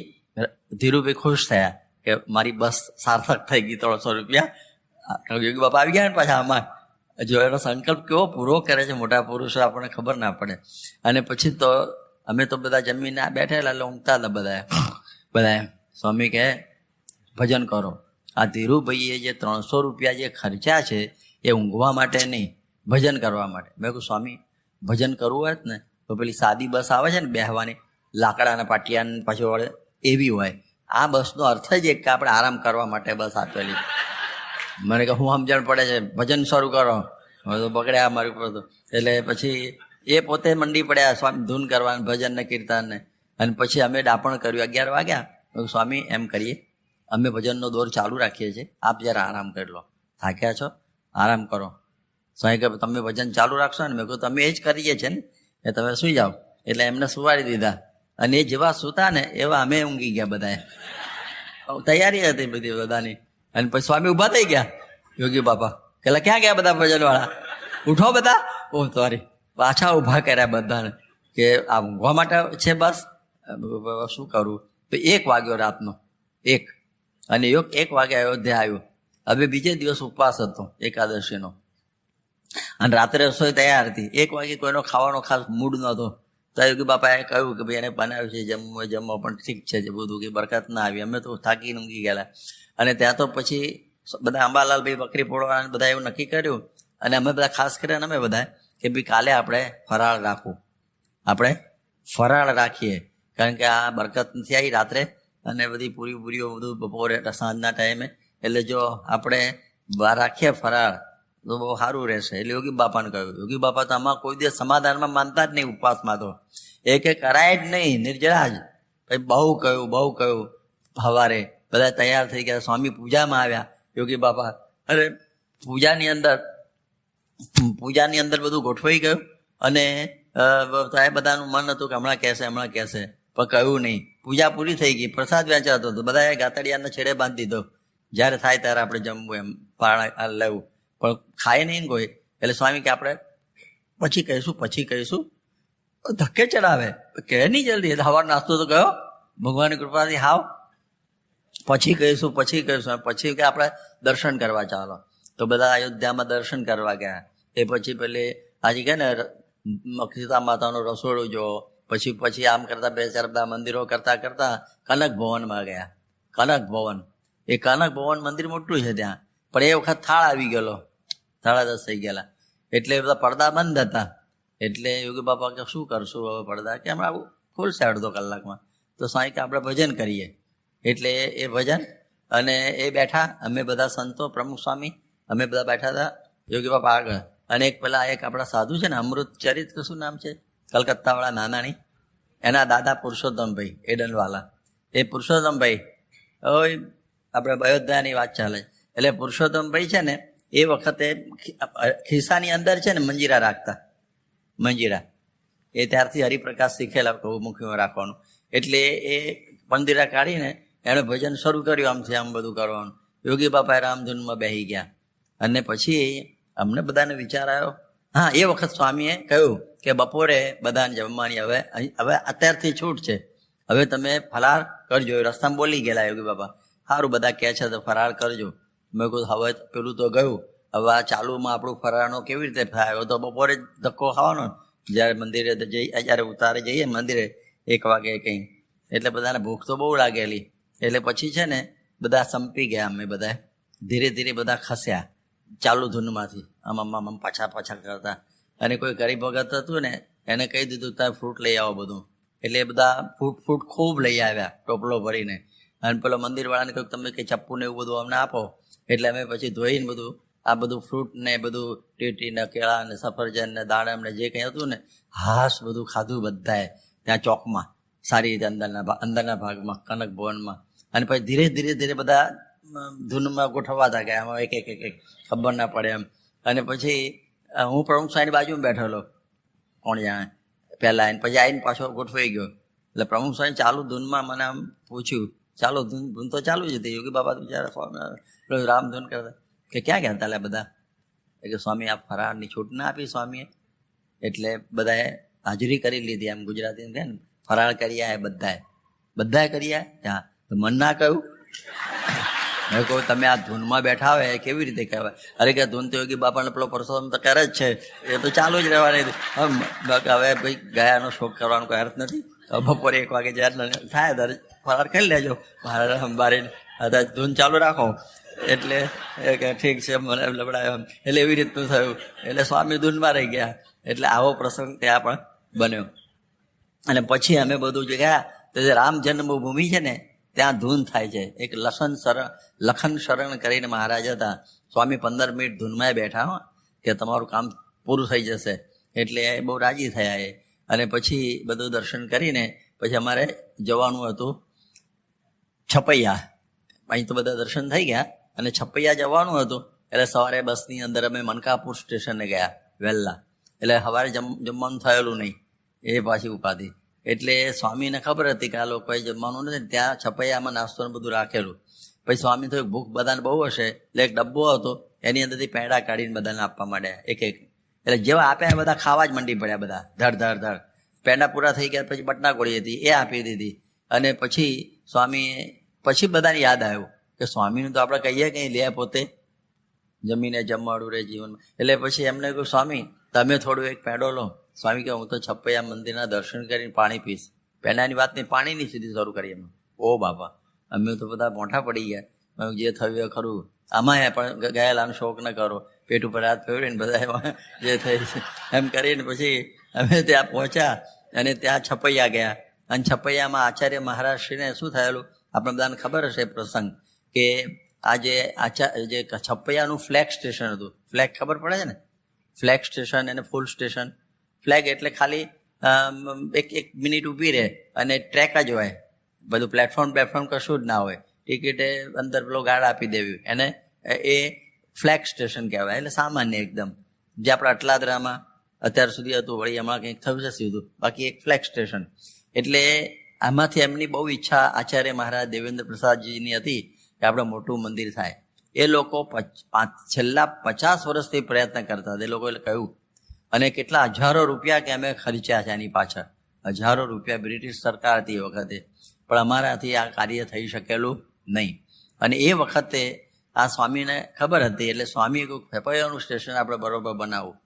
ધીરુભાઈ ખુશ થયા કે મારી બસ સાર્થક થઈ ગઈ, 300 રૂપિયા. યોગી બાપા આવી ગયા ને પાછા આમાં. જો એનો સંકલ્પ કેવો પૂરો કરે છે મોટા પુરુષો, આપણને ખબર ના પડે. અને પછી તો અમે તો બધા જમીને બેઠેલા, એટલે ઊંઘતા હતા બધા. સ્વામી કહે ભજન કરો. આ ધીરુભાઈએ જે 300 રૂપિયા જે ખર્ચ્યા છે એ ઊંઘવા માટે નહીં, ભજન કરવા માટે. મેં કહ્યું સ્વામી ભજન કરવું હોય ને તો પેલી સાદી બસ આવે છે ને બેહવાની, લાકડાના પાટિયા પાછી વળે એવી હોય. આ બસનો અર્થ જ એક કે આપણે આરામ કરવા માટે બસ આપેલી. મને કે હું સમજણ પડે છે, ભજન શરૂ કરો. હવે તો પકડ્યા મારી ઉપર તો. એટલે પછી એ પોતે મંડી પડ્યા સ્વામી ધૂન કરવાનું, ભજન ને કીર્તન ને. અને પછી અમે ડાપણ કર્યું. 11 વાગ્યા. સ્વામી એમ કરીએ, અમે ભજનનો દોર ચાલુ રાખીએ છીએ, આપ જરા આરામ કરી લો, થાક્યા છો આરામ કરો. સ્વામી કહે તમે ભજન ચાલુ રાખશો ને? મેં કહ્યું તમે એ જ કરીએ છીએ ને, એ તમે સૂઈ જાઓ. એટલે એમને સુવાડી દીધા. અને એ જેવા સૂતા ને એવા અમે ઊંઘી ગયા બધાએ. તૈયારી હતી બધી બધાની. અને પછી સ્વામી ઊભા થઈ ગયા. યોગી બાપા પેલા ક્યાં ગયા બધા ભજનવાળા? ઉઠો બધા. ઓહ સોરી, પાછા ઊભા કર્યા બધાને કે આ ઊંઘવા માટે છે બસ. શું કરું? તો 1 વાગ્યો રાતનો 1. અને 1 વાગે અયોધ્યા આવ્યો. હવે બીજે દિવસ ઉપવાસ હતો એકાદશીનો. અને રાત્રે રસોઈ તૈયાર હતી. 1 વાગે કોઈનો ખાવાનો ખાસ મૂડ નહોતો. તો યોગી બાપાએ કહ્યું કે ભાઈ એને બનાવ્યું છે જમવા પણ ઠીક છે જે બધું, કે બરકત ના આવી. અમે તો થાકીને ઊંઘી ગયેલા. અને ત્યાં તો પછી બધા અંબાલાલભાઈ બકરી ફોડવાના બધા એવું નક્કી કર્યું. અને અમે બધા ખાસ કરીને અમે બધા કે ભાઈ કાલે આપણે ફરાળ રાખવું, આપણે ફરાળ રાખીએ. કારણ કે આ બરકત નથી આવી રાત્રે, અને બધી પૂરીઓ બધું બપોરે સાંજના ટાઈમે. એટલે જો આપણે રાખીએ ફરાળ તો બહુ સારું રહેશે. એટલે યોગી બાપાને કહ્યું. યોગી બાપા તો આમાં કોઈ દિવસ સમાધાનમાં માનતા જ નહીં, ઉપવાસમાં તો એ કે કરાય જ નહીં, નિર્જળા જ. ભાઈ બહુ કહ્યું. સવારે બધા તૈયાર થઈ ગયા. સ્વામી પૂજામાં આવ્યા. યોગી બાપા અરે પૂજાની અંદર બધું ગોઠવાઈ ગયું. અને બધાનું મન હતું કે હમણાં કહેશે, પણ કહ્યું નહીં. પૂજા પૂરી થઈ ગઈ, પ્રસાદ વેચાતો હતો. બધાએ ગાતડિયાના છેડે બાંધી દીધો. જ્યારે થાય ત્યારે આપણે જમવું એમ પાણા લેવું, પણ ખાય નહીં ને કોઈ. એટલે સ્વામી કે આપણે પછી કહીશું. ધક્કે ચડાવે કે નહીં જલ્દી. હવાર નાસ્તો તો ગયો ભગવાનની કૃપાથી, હાવ પછી કહીશું. પછી કે આપણે દર્શન કરવા ચાલો. તો બધા અયોધ્યામાં દર્શન કરવા ગયા. એ પછી પેલે આજે કે ને સીતા માતાનું રસોડું જો. પછી આમ કરતા 2-4 બધા મંદિરો કરતા કનક ભવનમાં ગયા. કનક ભવન મંદિર મોટું છે ત્યાં, પણ એ વખત થાળ આવી ગયેલો, 10:30 થઈ ગયેલા. એટલે બધા પડદા બંધ હતા. એટલે યોગી બાપા કે શું કરશું હવે પડદા? કે હમણાં ખુલશે અડધો કલાકમાં. તો સ્વામી કે આપણે ભજન કરીએ. એટલે એ ભજન. અને એ બેઠા, અમે બધા સંતો, પ્રમુખ સ્વામી, અમે બધા બેઠા હતા. યોગી બાપા આગળ. અને એક આપણા સાધુ છે ને, અમૃત ચરિત શું નામ છે, કલકત્તાવાળા નાનાણી, એના દાદા પુરુષોત્તમભાઈ એડનવાલા. એ પુરુષોત્તમભાઈ આપણે અયોધ્યાની વાત ચાલે. એટલે પુરુષોત્તમભાઈ છે ને એ વખતે ખિસ્સાની અંદર છે ને મંજીરા રાખતા. એ ત્યારથી હરિપ્રકાશ શીખેલા મુખીમાં રાખવાનું. એટલે એ મંદિરા કાઢીને એણે ભજન શરૂ કર્યું. આમથી આમ બધું કરવાનું. યોગી બાપાએ રામધૂનમાં બેસી ગયા. અને પછી અમને બધાને વિચાર આવ્યો. હા, એ વખત સ્વામીએ કહ્યું કે બપોરે બધાને જમવાની હવે અત્યારથી છૂટ છે, હવે તમે ફરાળ કરજો. રસ્તામાં બોલી ગયેલા યોગી બાપા, સારું બધા કહે છે તો ફરાળ કરજો. મેં કહ્યું હવે પેલું તો ગયું, હવે આ ચાલુમાં આપણું ફરાળનો કેવી રીતે થાય? તો બપોરે ધક્કો ખાવાનો જ્યારે મંદિરે જ્યારે ઉતારે જઈએ મંદિરે 1 વાગે કંઈ. એટલે બધાને ભૂખ તો બહુ લાગેલી. એટલે પછી છે ને બધા સંપી ગયા. અમે બધા ધીરે ધીરે બધા ખસ્યા ચાલુ ધૂનમાંથી, આમ પાછા કરતા. અને કોઈ ગરીબ ભગત હતું ને એને કહી દીધું તમે ફ્રૂટ લઈ આવો બધું. એટલે બધા ફ્રૂટ ખૂબ લઈ આવ્યા ટોપલો ભરીને. અને પેલો મંદિરવાળાને કહ્યું તમે કંઈ ચપ્પુ ને એવું બધું અમને આપો. એટલે અમે પછી ધોઈને બધું આ બધું ફ્રૂટ ને બધું ટીટી ને કેળા ને સફરજન ને દાડમ ને જે કંઈ હતું ને હાશ બધું ખાધું બધાએ. ત્યાં ચોકમાં સારી રીતે અંદરના ભાગમાં કનક ભવનમાં. અને પછી ધીરે ધીરે ધીરે બધા ધૂનમાં ગોઠવવાતા ગયા, આમાં એક એક એક એક ખબર ના પડે એમ. અને પછી હું પ્રમુખ સ્વામીની બાજુમાં બેઠેલો, કોણ જાણે પહેલાં આવીને, પછી આવીને પાછો ગોઠવાઈ ગયો. એટલે પ્રમુખ સ્વામી ચાલુ ધૂનમાં મને આમ પૂછ્યું, ચાલો ધૂન તો ચાલુ જ હતી. યોગી બાબા બિચારા રામધૂન કરતા કે ક્યાં ગયા હતા બધા? કે સ્વામી આ ફરાળની છૂટ ના આપી સ્વામીએ, એટલે બધાએ હાજરી કરી લીધી. એમ ગુજરાતી કહે ને, ફરાળ કર્યા બધાએ કર્યા. ત્યાં તો મન ના કહ્યું. મેં કહું તમે આ ધૂનમાં બેઠા હોય એ કેવી રીતે કહેવાય? અરે કે ધૂન તો યોગી બાપાને પેલો પરસોત્તમ તો કરે જ છે, એ તો ચાલુ જ રહેવાની. હવે ભાઈ ગયાનો શોખ કરવાનો કોઈ અર્થ નથી. બપોરે 1 વાગે જ્યારે થાય ત્યારે ફરાર કરી લેજો, બારીને ધૂન ચાલુ રાખો. એટલે ઠીક છે, મને લબડાયો. એટલે એવી રીતનું થયું. એટલે સ્વામી ધૂનમાં રહી ગયા. એટલે આવો પ્રસંગ ત્યાં પણ બન્યો. અને પછી અમે બધું જે ગયા તો જે રામ જન્મભૂમિ છે ને ત્યાં ધૂન થાય છે. એક લખન શરણ કરીને મહારાજ હતા. સ્વામી 15 મિનિટ ધૂનમાં બેઠા હો કે તમારું કામ પૂરું થઈ જશે. એટલે બહુ રાજી થયા એ. અને પછી બધું દર્શન કરીને પછી અમારે જવાનું હતું છપૈયા. અહીં તો બધા દર્શન થઈ ગયા અને છપૈયા જવાનું હતું. એટલે સવારે બસની અંદર અમે મનકાપુર સ્ટેશને ગયા વહેલા. એટલે સવારે જમવાનું થયેલું નહીં, એ પાછી ઉપાધિ. એટલે સ્વામીને ખબર હતી કે આ લોકોએ જમવાનું નથી, ત્યાં છપૈયામાં નાસ્તોને બધું રાખેલું. પછી સ્વામી તો ભૂખ બધાને બહુ હશે, એટલે એક ડબ્બો હતો, એની અંદરથી પેંડા કાઢીને બધાને આપવા માંડ્યા એક એક. એટલે જેવા આપ્યા બધા ખાવા જ મંડી પડ્યા બધા, ધડ. પેંડા પૂરા થઈ ગયા પછી બટના ગોળી હતી એ આપી દીધી. અને પછી સ્વામી પછી બધાને યાદ આવ્યું કે સ્વામીનું તો આપણે કહીએ કંઈ લે પોતે જમીને જમાડું રે જીવનમાં. એટલે પછી એમને કહ્યું સ્વામી તમે થોડું એક પેંડો લો. સ્વામી કહે હું તો છપૈયા મંદિરના દર્શન કરીને પાણી પીશ. પેંડાની વાતની પાણીની સીધી શરૂ કરી એમ. ઓ બાપા, અમે તો બધા મોઢા પડી ગયા. જે થયું એ ખરું, આમાં પણ ગયેલાનો શોખ ન કરો, પેટ ઉપર હાથ ફેરવીને બધા જે થઈ એમ કરીને પછી અમે ત્યાં પહોંચ્યા અને ત્યાં છપૈયા ગયા. અને છપૈયામાં આચાર્ય મહારાજશ્રીને શું થયેલું આપણે બધાને ખબર હશે પ્રસંગ, કે આ જે છપૈયાનું ફ્લેગ સ્ટેશન હતું. ફ્લેગ ખબર પડે છે ને, ફ્લેગ સ્ટેશન અને ફૂલ સ્ટેશન. ફ્લેગ એટલે ખાલી એક મિનિટ ઊભી રહે અને ટ્રેક જ હોય, બધું પ્લેટફોર્મ કશું જ ના હોય. ટિકિટે અંદર પેલો ગાર્ડ આપી દેવી, એને એ ફ્લેગ સ્ટેશન કહેવાય. એટલે સામાન્ય એકદમ, જે આપણે અટલાદરામાં અત્યાર સુધી હતું, વળી હમણાં કંઈક થયું છે સીધું, બાકી એક ફ્લેગ સ્ટેશન. એટલે આમાંથી એમની બહુ ઈચ્છા આચાર્ય મહારાજ દેવેન્દ્ર પ્રસાદજીની હતી કે આપણે મોટું મંદિર થાય. એ લોકો છેલ્લા 50 વર્ષથી પ્રયત્ન કરતા હતા. એ લોકોએ કહ્યું, અને કેટલા હજારો રૂપિયા કે અમે ખર્ચ્યા છે એની પાછળ, હજારો રૂપિયા. બ્રિટિશ સરકાર હતી એ વખતે, પણ અમારાથી આ કાર્ય થઈ શકેલું નહીં. અને એ વખતે આ સ્વામીને ખબર હતી, એટલે સ્વામીએ કહ્યું છપૈયાનું સ્ટેશન આપણે બરોબર બનાવવું.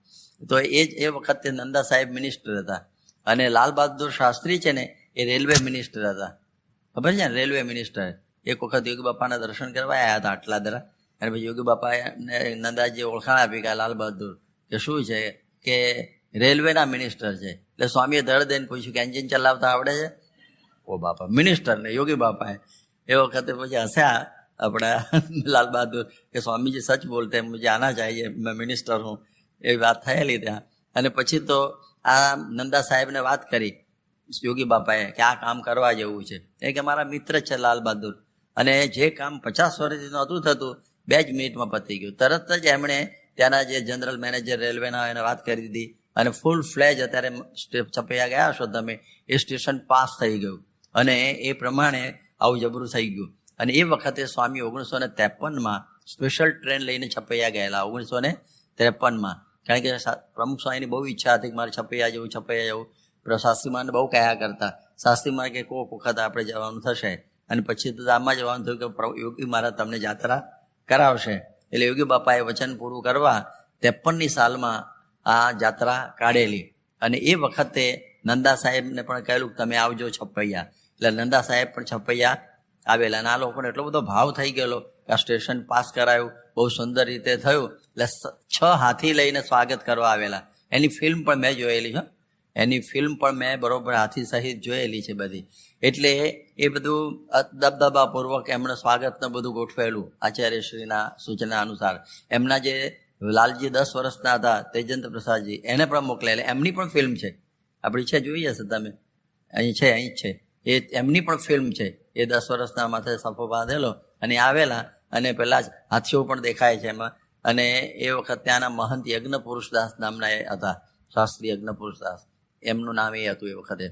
તો એ વખતે નંદા સાહેબ મિનિસ્ટર હતા અને લાલ બહાદુર શાસ્ત્રી છે ને એ રેલવે મિનિસ્ટર હતા. ખબર છે ને, રેલવે મિનિસ્ટર. એક વખત યોગી બાપાના દર્શન કરવા આવ્યા હતા અટલાદરા. અને પછી યોગી બાપાએ નંદાજીએ ઓળખાણ આપી કે લાલ બહાદુર કે શું છે કે રેલવેના મિનિસ્ટર છે. એટલે સ્વામીએ ધડ દઈને પૂછ્યું કે એન્જિન ચલાવતા આવડે છે? ઓ બાપા, મિનિસ્ટરને યોગી બાપાએ. એ વખતે પછી હસ્યા આપણા લાલ બહાદુર કે સ્વામીજી સચ બોલતે મુझे આના चाहिए, મેં મિનિસ્ટર હું. એ વાત થયેલી ત્યાં. અને પછી તો આ નંદા સાહેબને વાત કરી યોગી બાપાએ કે આ કામ કરવા જેવું છે. એ કે મારા મિત્ર છે લાલ બહાદુર, અને જે કામ 50 વર્ષથી નહોતું થતું 2 જ મિનિટમાં પતી ગયું. તરત જ એમણે ત્યાંના જે જનરલ મેનેજર રેલવેના એને વાત કરી દીધી અને ફૂલ ફ્લેજ અત્યારે છપૈયા ગયા છો તમે, એ સ્ટેશન પાસ થઈ ગયું. અને એ પ્રમાણે આવું જબરું થઈ ગયું. અને એ વખતે સ્વામી 1953માં સ્પેશિયલ ટ્રેન લઈને છપૈયા ગયેલા, 1953માં. કારણ કે પ્રમુખ સ્વામીની બહુ ઈચ્છા હતી કે મારે છપૈયા જવું. શાસ્ત્રીમાને બહુ કયા કરતા. શાસ્ત્રીમાં કે કોઈક વખત આપણે જવાનું થશે. અને પછી તો આમાં જવાનું થયું કે યોગી મહારાજ તમને યાત્રા કરાવશે. એટલે યોગી બાપાએ વચન પૂરું કરવા 53ની સાલમાં આ યાત્રા કાઢેલી. અને એ વખતે નંદા સાહેબને પણ કહેલું કે તમે આવજો છપૈયા. એટલે નંદા સાહેબ પણ છપૈયા આવેલા. અને આ લોકોને એટલો બધો ભાવ થઈ ગયેલો કે આ સ્ટેશન પાસ કરાયું, બહુ સુંદર રીતે થયું. એટલે 6 હાથી લઈને સ્વાગત કરવા આવેલા. એની ફિલ્મ પણ મેં જોયેલી છે. એની ફિલ્મ પણ મેં બરોબર હાથી સહિત જોયેલી છે બધી. એટલે એ બધું દબદબાપૂર્વક એમણે સ્વાગતને બધું ગોઠવેલું આચાર્યશ્રીના સૂચના અનુસાર. એમના જે લાલજી 10 વર્ષના હતા તેજેન્દ્ર પ્રસાદજી, એને પણ મોકલેલા. એમની પણ ફિલ્મ છે, આપણી છે, જોઈ હશે તમે. અહીં છે, અહીં જ છે. એ એમની પણ ફિલ્મ છે. એ 10 વર્ષના માથે સફો બાંધેલો અને આવેલા અને પેલા જ હાથીઓ પણ દેખાય છે એમાં. અને એ વખત ત્યાંના મહંત યજ્ઞ પુરુષદાસ નામના એ હતા, શાસ્ત્રી યજ્ઞ પુરુષદાસ, એમનું નામ એ હતું એ વખતે.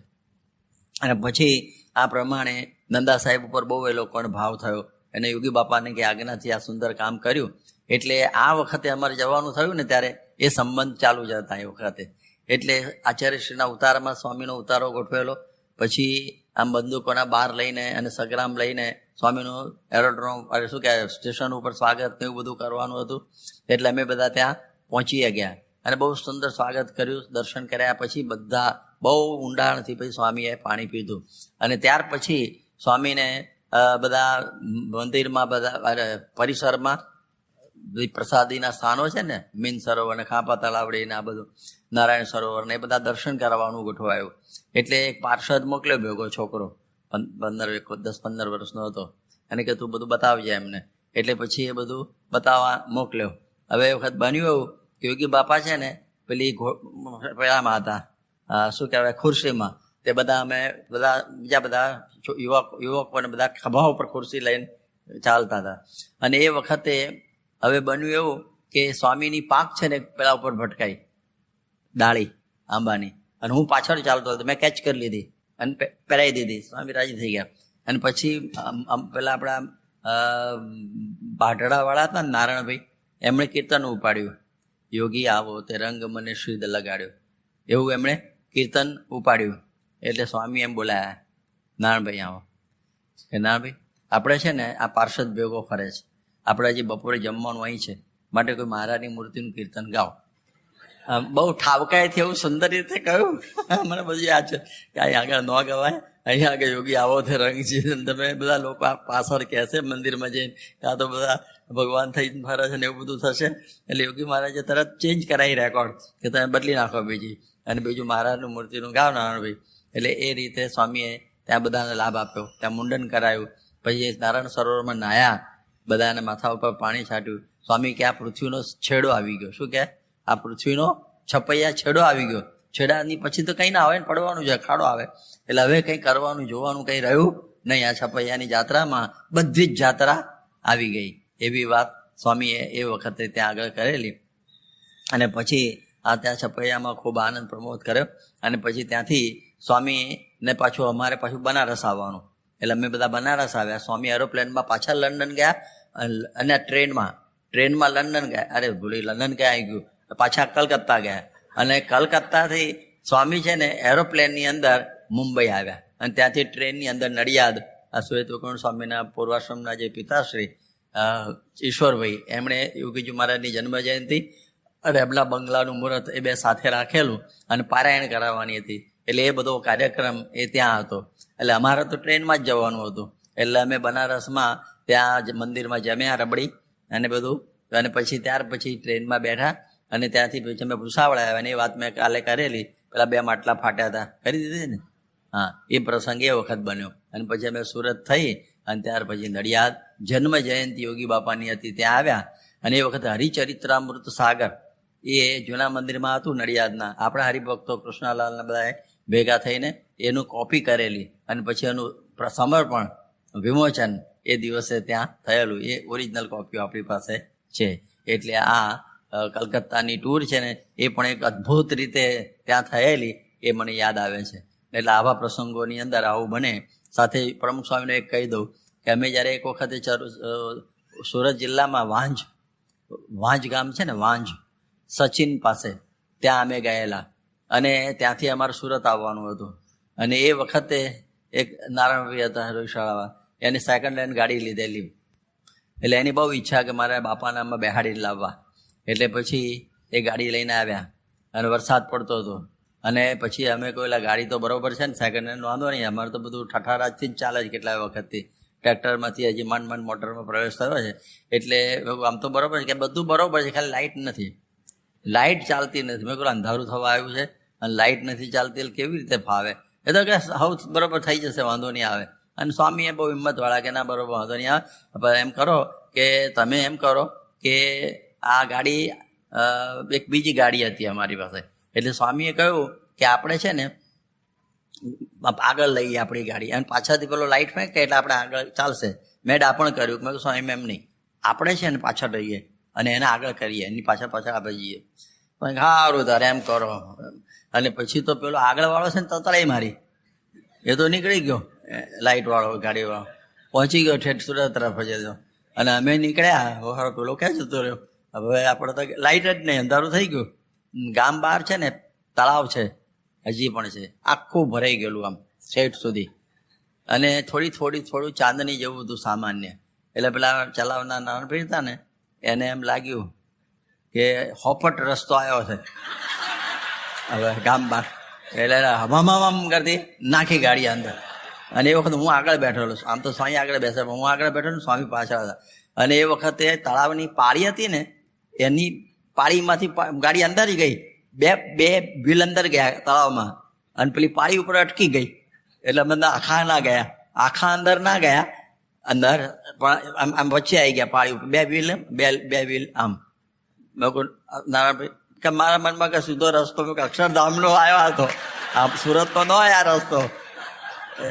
અને પછી આ પ્રમાણે નંદા સાહેબ ઉપર બહુ એ લોકોને ભાવ થયો અને યોગી બાપાને કે આજ્ઞાથી આ સુંદર કામ કર્યું. એટલે આ વખતે અમારે જવાનું થયું ને ત્યારે એ સંબંધ ચાલુ જ હતા એ વખતે. એટલે આચાર્યશ્રીના ઉતારામાં સ્વામીનો ઉતારો ગોઠવેલો. પછી આમ બંદૂકોના બાર લઈને અને સગ્રામ લઈને સ્વામીનું એરોડ્રોમ શું કહેવાય સ્ટેશન ઉપર સ્વાગત ને એવું બધું કરવાનું હતું. એટલે અમે બધા ત્યાં પહોંચી ગયા અને બહુ સુંદર સ્વાગત કર્યું. દર્શન કર્યા પછી બધા બહુ ઊંડાણથી પછી સ્વામીએ પાણી પીધું. અને ત્યાર પછી સ્વામીને બધા મંદિરમાં બધા પરિસરમાં પ્રસાદીના સ્થાનો છે ને, મીન સરોવર ને ખાપા તલાવડી ને આ બધું નારાયણ સરોવર ને એ બધા દર્શન કરાવવાનું ગોઠવાયું. એટલે એક પાર્ષદ મોકલ્યો ભેગો છોકરો, 10-15 વર્ષનો હતો, અને કે તું બધું બતાવજે એમને. એટલે પછી એ બધું બતાવવા મોકલ્યો. હવે એ વખત બન્યું એવું કે યોગી બાપા છે ને પેલી પેલામાં હતા શું કહેવાય ખુરશીમાં. તે બધા અમે બધા બીજા બધા યુવકોને બધા ખભા ઉપર ખુરશી લઈને ચાલતા હતા. અને એ વખતે હવે બન્યું એવું કે સ્વામીની પાક છે ને પેલા ઉપર ભટકાઈ ડાળી આંબાની, અને હું પાછળ ચાલતો હતો. મેં કેચ કરી લીધી અને પહેરાવી દીધી. સ્વામી રાજી થઈ ગયા. અને પછી પેલા આપણા બાઢડાવાળા હતા ને નારાયણભાઈ, એમણે કીર્તન ઉપાડ્યું, યોગી આવો તે રંગ મને શ્રીદ લગાડ્યો, એવું એમણે કીર્તન ઉપાડ્યું. એટલે સ્વામી એમ બોલાયા, નારાયણભાઈ આવો. કે નારાયણભાઈ આપણે છે ને આ પાર્ષદ ભેગો ફરે છે, આપણે હજી બપોરે જમવાનું અહીં છે, માટે કોઈ મહારાજની મૂર્તિનું કીર્તન ગાઓ. બહુ ઠાવકાયથી એવું સુંદર રીતે કહ્યું. મને બધું યાદ છે કે અહીં આગળ ન ગવાય, અહીંયા આગળ યોગી આવો તે રંગ છે. તમે બધા લોકો આ પાછળ કહેશે મંદિરમાં જઈને કાં તો બધા ભગવાન થઈને ફરે છે ને એવું બધું થશે. એટલે યોગી મહારાજે તરત ચેન્જ કરાવી રેકોર્ડ કે તમે બદલી નાખો બીજી, અને બીજું મહારાજનું મૂર્તિનું ગાવ નારાયણભાઈ. એટલે એ રીતે સ્વામીએ ત્યાં બધાને લાભ આપ્યો. ત્યાં મુંડન કરાયું. પછી નારાયણ સરોવરમાં નાહ્યા, બધાને માથા ઉપર પાણી છાંટ્યું. સ્વામી કે આ પૃથ્વીનો છેડો આવી ગયો. શું કે આ પૃથ્વીનો છપૈયા છેડો આવી ગયો. છેડાની પછી તો કંઈ ના આવે ને, પડવાનું છે, ખાડો આવે. એટલે હવે કંઈ કરવાનું જોવાનું કંઈ રહ્યું નહીં. આ છપૈયાની જાત્રામાં બધી જ જાત્રા આવી ગઈ. એવી વાત સ્વામીએ એ વખતે ત્યાં આગળ કરેલી. અને પછી આ ત્યાં છપૈયામાં ખૂબ આનંદ પ્રમોદ કર્યો. અને પછી ત્યાંથી સ્વામીને પાછું અમારે પાછું બનારસ આવવાનું. એટલે અમે બધા બનારસ આવ્યા. સ્વામી એરોપ્લેનમાં પાછા લંડન ગયા અને ટ્રેનમાં લંડન ગયા. અરે ભૂલી લંડન ક્યાં આવી ગયું, પાછા કલકત્તા ગયા. અને કલકત્તાથી સ્વામી છે ને એરોપ્લેનની અંદર મુંબઈ આવ્યા. અને ત્યાંથી ટ્રેનની અંદર નડિયાદ આ શ્વેતવકુણ સ્વામીના પૂર્વાશ્રમના જે પિતાશ્રી ઈશ્વરભાઈ, એમણે યોગીજી મહારાજની જન્મ જયંતિ અને એમના બંગલાનું મુહૂર્ત એ બે સાથે રાખેલું અને પારાયણ કરાવવાની હતી. એટલે એ બધો કાર્યક્રમ એ ત્યાં હતો. એટલે અમારે તો ટ્રેનમાં જ જવાનું હતું. એટલે અમે બનારસમાં ત્યાં મંદિરમાં જમ્યા રબડી અને બધું. અને પછી ત્યાર પછી ટ્રેનમાં બેઠા અને ત્યાંથી પછી અમે ભૂસાવળ આવ્યા. અને એ વાત મેં કાલે કરેલી, પેલા 2 માટલા ફાટ્યા હતા, કરી દીધી ને. હા, એ પ્રસંગ એ વખત બન્યો. અને પછી અમે સુરત થઈ અને ત્યાર પછી નડિયાદ જન્મ જયંતિ યોગી બાપાની હતી, ત્યાં આવ્યા. અને એ વખતે હરિચરિત્રામૃત સાગર એ જૂના મંદિરમાં હતું નડિયાદના. આપણા હરિભક્તો કૃષ્ણલાલના બધાએ ભેગા થઈને એનું કોપી કરેલી અને પછી એનું સમર્પણ વિમોચન એ દિવસે ત્યાં થયેલું. એ ઓરિજિનલ કોપીઓ આપણી પાસે છે. એટલે આ કલકત્તાની ટૂર છે ને એ પણ એક અદ્ભુત રીતે ત્યાં થયેલી એ મને યાદ આવે છે. એટલે આવા પ્રસંગોની અંદર આવું બને. સાથે પ્રમુખ સ્વામીને એક કહી દઉં કે અમે જ્યારે એક વખતે સુરત જિલ્લામાં વાંજ ગામ છે ને, વાંજ સચિન પાસે, ત્યાં અમે ગયેલા. અને ત્યાંથી અમારે સુરત આવવાનું હતું. અને એ વખતે એક નારાયણભાઈ હતા હરોશાળાવા, એની સેકન્ડ હેન્ડ ગાડી લીધેલી. એટલે એની બહુ ઈચ્છા કે મારા બાપાના આમાં બેહાડીને લાવવા. એટલે પછી એ ગાડી લઈને આવ્યા અને વરસાદ પડતો હતો. અને પછી અમે કોઈ ગાડી તો બરોબર છે ને સેકન્ડ હેન્ડ, વાંધો નહીં, અમારે તો બધું ઠઠારાજથી જ ચાલે છે કેટલા વખતથી. ટ્રેક્ટરમાંથી હજી માંડ મોટરમાં પ્રવેશ થયો છે. એટલે આમ તો બરોબર છે કે બધું બરોબર છે, ખાલી લાઇટ નથી, લાઇટ ચાલતી નથી. મેં કહ્યું અંધારું થવા આવ્યું છે અને લાઇટ નથી ચાલતી, એટલે કેવી રીતે ફાવે? એ તો કે હાઉસ બરોબર થઈ જશે, વાંધો નહીં આવે. અને સ્વામીએ બહુ હિંમતવાળા કે ના બરોબર વાંધો નહીં આવે. એમ કરો કે તમે એમ કરો કે આ ગાડી એક બીજી ગાડી હતી અમારી પાસે. એટલે સ્વામીએ કહ્યું કે આપણે છે ને આગળ લઈએ આપણી ગાડી અને પાછળથી પેલો લાઇટ ફેંકે એટલે આપણે આગળ ચાલશે. મેં ડાપણ કર્યું, મેં કહ્યું સ્વામી એમ નહીં, આપણે છે ને પાછળ રહીએ અને એને આગળ કરીએ, એની પાછળ પાછળ આપણે જઈએ. સારું તારે એમ કરો. અને પછી તો પેલો આગળવાળો છે ને તતડાઈ મારી, એ તો નીકળી ગયો, લાઇટવાળો ગાડીવાળો પહોંચી ગયો ઠેઠ સુરત તરફ જતો. અને અમે નીકળ્યા, પેલો ક્યાં જતો રહ્યો? હવે આપણે તો લાઇટ જ નહીં, અંધારું થઈ ગયું. ગામ બહાર છે ને તળાવ છે, હજી પણ છે, આખું ભરાઈ ગયેલું આમ શેઠ સુધી. અને થોડું ચાંદની જેવું હતું સામાન્ય. એટલે પેલા ચલાવનાર નાનભાઈ હતા ને એને એમ લાગ્યું કે હોપટ રસ્તો આવ્યો છે હવે ગામ બહાર. એટલે હમામ કરતી નાખી ગાડી અંદર. અને એ વખતે હું આગળ બેઠેલો છું, આમ તો સ્વામી આગળ બેસે પણ હું આગળ બેઠેલો, સ્વામી પાછળ હતા. અને એ વખતે તળાવની પાળી હતી ને, એની પાળીમાંથી ગાડી અંદર જ ગઈ, બે વ્હીલ અંદર ગયા તળાવમાં અને પેલી પાળી ઉપર અટકી ગઈ. એટલે અમે આખા ના ગયા, આખા અંદર ના ગયા, અંદર પણ આમ વચ્ચે આવી ગયા પાળી ઉપર, બે વ્હીલ આમ. મેં કહું નારાયણભાઈ કે મારા મનમાં કે સીધો રસ્તો અક્ષરધામનો આવ્યો હતો, આમ સુરતનો ન આ રસ્તો.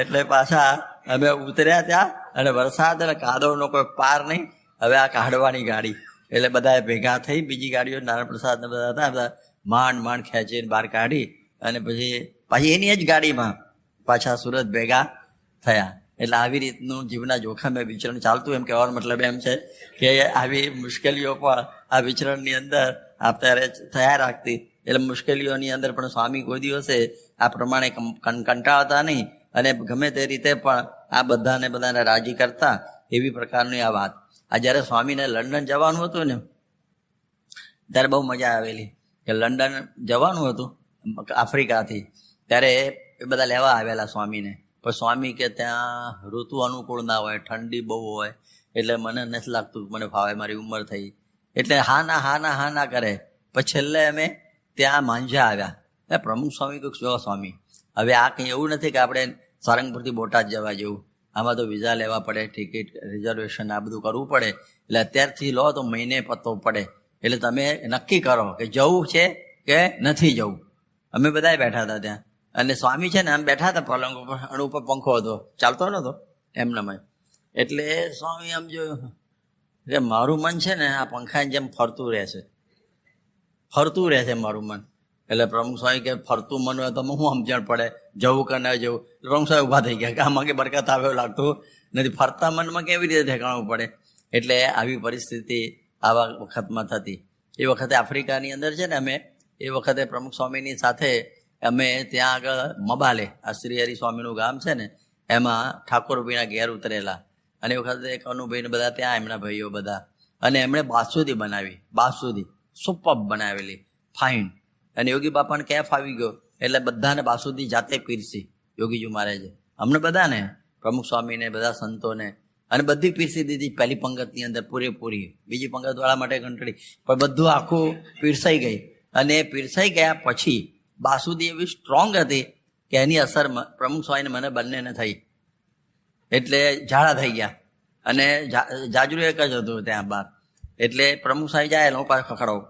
એટલે પાછા અમે ઉતર્યા ત્યાં, અને વરસાદ અને કાદવનો કોઈ પાર નહીં. હવે આ કાઢવાની ગાડી, એટલે બધા ભેગા થઈ, બીજી ગાડીઓ નારાયણ પ્રસાદ ને બધા હતા, બધા માંડ ખેંચીને બહાર કાઢી અને પછી એની જ ગાડીમાં પાછા સુરત ભેગા થયા. એટલે આવી રીતનું જીવના જોખમે વિચરણ ચાલતું. એમ કહેવાનો મતલબ એમ છે કે આવી મુશ્કેલીઓ પણ આ વિચરણની અંદર અત્યારે થયા રાખતી. એટલે મુશ્કેલીઓની અંદર પણ સ્વામી કોઈ દિવસે આ પ્રમાણે કંટાળતા નહીં અને ગમે તે રીતે પણ આ બધાને રાજી કરતા. એવી પ્રકારની આ વાત. આ જ્યારે સ્વામીને લંડન જવાનું હતું ને ત્યારે બહુ મજા આવેલી. કે લંડન જવાનું હતું આફ્રિકાથી, ત્યારે એ બધા લેવા આવેલા સ્વામીને. પણ સ્વામી કે ત્યાં ઋતુ અનુકૂળ ના હોય, ઠંડી બહુ હોય, એટલે મને નથી લાગતું મને ફાવે, મારી ઉંમર થઈ. એટલે હા ના કરે. પછી છેલ્લે અમે ત્યાં માંઝા આવ્યા. પ્રમુખ સ્વામી કહ્યું જો સ્વામી હવે આ કંઈ એવું નથી કે આપણે સારંગપુરથી બોટાદ જવા જેવું, આમાં તો વિઝા લેવા પડે, ટિકિટ રિઝર્વેશન આ બધું કરવું પડે. એટલે અત્યારથી લો તો મહિને પત્તો પડે. એટલે તમે નક્કી કરો કે જવું છે કે નથી જવું. અમે બધા બેઠા હતા ત્યાં, અને સ્વામી છે ને આમ બેઠા હતા પલંગ ઉપર, અને ઉપર પંખો હતો, ચાલતો નતો એમનામાં. એટલે સ્વામી આમ જોયું કે મારું મન છે ને આ પંખાની જેમ ફરતું રહે છે મારું મન. એટલે પ્રમુખ સ્વામી કે ફરતું મન હોય તો હું સમજણ પડે જવું કે ન જવું. પ્રમુખ સ્વામી ઉભા થઈ ગયા કે આમાં કે બરકત આવે એવું લાગતું નથી, ફરતા મનમાં કેવી રીતે ઠેકાણું પડે. એટલે આવી પરિસ્થિતિ આવા વખતમાં થતી. એ વખતે આફ્રિકાની અંદર છે ને અમે એ વખતે પ્રમુખ સ્વામીની સાથે અમે ત્યાં આગળ મબાલે, આ શ્રી હરિ સ્વામીનું ગામ છે ને, એમાં ઠાકોરભાઈના ઘેર ઉતરેલા. અને એ વખતે કનુભાઈને બધા ત્યાં, એમના ભાઈઓ બધા, અને એમણે બાસુદી બનાવી, બાસુદી સુપર બનાવેલી, ફાઇન. અને યોગી બાપાને કેફ આવી ગયો એટલે બધાને બાસુદી જાતે પીરસી યોગીજી મહારાજે, અમને બધાને, પ્રમુખ સ્વામીને, બધા સંતોને, અને બધી પીરસી દીધી પહેલી પંગતની અંદર પૂરેપૂરી. બીજી પંગતવાળા માટે ઘંટડી, પણ બધું આખું પીરસાઈ ગઈ. અને પીરસાઈ ગયા પછી બાસુદી એવી સ્ટ્રોંગ હતી કે એની અસર પ્રમુખ સ્વામીને મને બંનેને થઈ. એટલે ઝાડા થઈ ગયા. અને જાજરું એક જ હતું ત્યાં બહાર. એટલે પ્રમુખ સ્વામી જાય એટલે હું પાછો ખખડાવું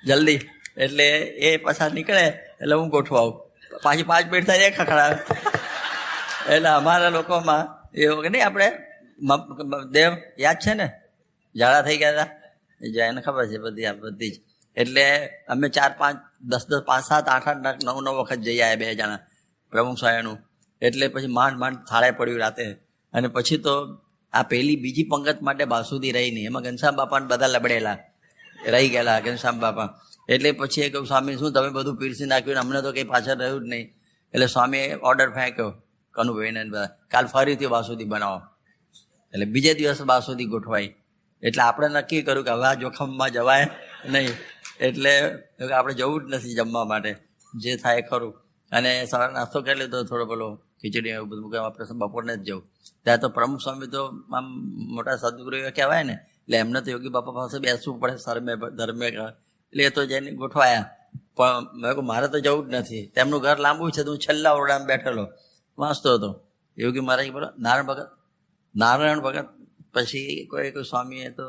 જલ્દી. એટલે એ પાછા નીકળે એટલે હું ગોઠવાઉં, પાછી 5 મિનિટ થાય એ ખખડાવે. એટલે અમારા લોકોમાં એવું કે નહીં, આપણે દેવ યાદ છે ને, ઝાડા થઈ ગયા હતા, એને ખબર છે બધી જ. એટલે અમે 4, 5, 10, 5, 7, 8, 9 વખત જઈ આવ્યા 2 જણા પ્રમુખ સ્વામીનું. એટલે પછી માંડ થાળે પડ્યું રાતે. અને પછી તો આ બીજી પંગત માટે બાસુદી રહી નહીં, એમાં ઘનશ્યામ બાપાને બધા લબડેલા રહી ગયેલા, ઘનશ્યામ બાપા. એટલે પછી એ કહ્યું સ્વામી શું તમે બધું પીરસી નાખ્યું, અમને તો કંઈ પાછળ રહ્યું જ નહીં. એટલે સ્વામીએ ઓર્ડર ફેંક્યો કનુભાઈને બધા, કાલ ફરીથી બાસુદી બનાવો. એટલે બીજે દિવસ બાસુદી ગોઠવાઈ. એટલે આપણે નક્કી કર્યું કે હવે આ જોખમમાં જવાય નહીં, એટલે આપણે જવું જ નથી જમવા માટે, જે થાય ખરું. અને સવારે નાસ્તો કરી લીધો, થોડો પેલો ખીચડી એવું બધું, આપણે બપોરને જ જવું. ત્યાં તો પ્રમુખ સ્વામી તો આમ મોટા સદગુરુ કહેવાય ને, એટલે એમને તો યોગી બાપા પાસે બેસવું પડે ધર્મે. એટલે એ તો જઈને ગોઠવાયા. પણ મેં કહું મારે તો જવું જ નથી, તેમનું ઘર લાંબુ છે, તો હું છેલ્લા ઓરડામાં બેઠેલો વાંચતો હતો. યોગી મહારાજ બોલો નારાયણ ભગત. પછી કોઈ સ્વામીએ તો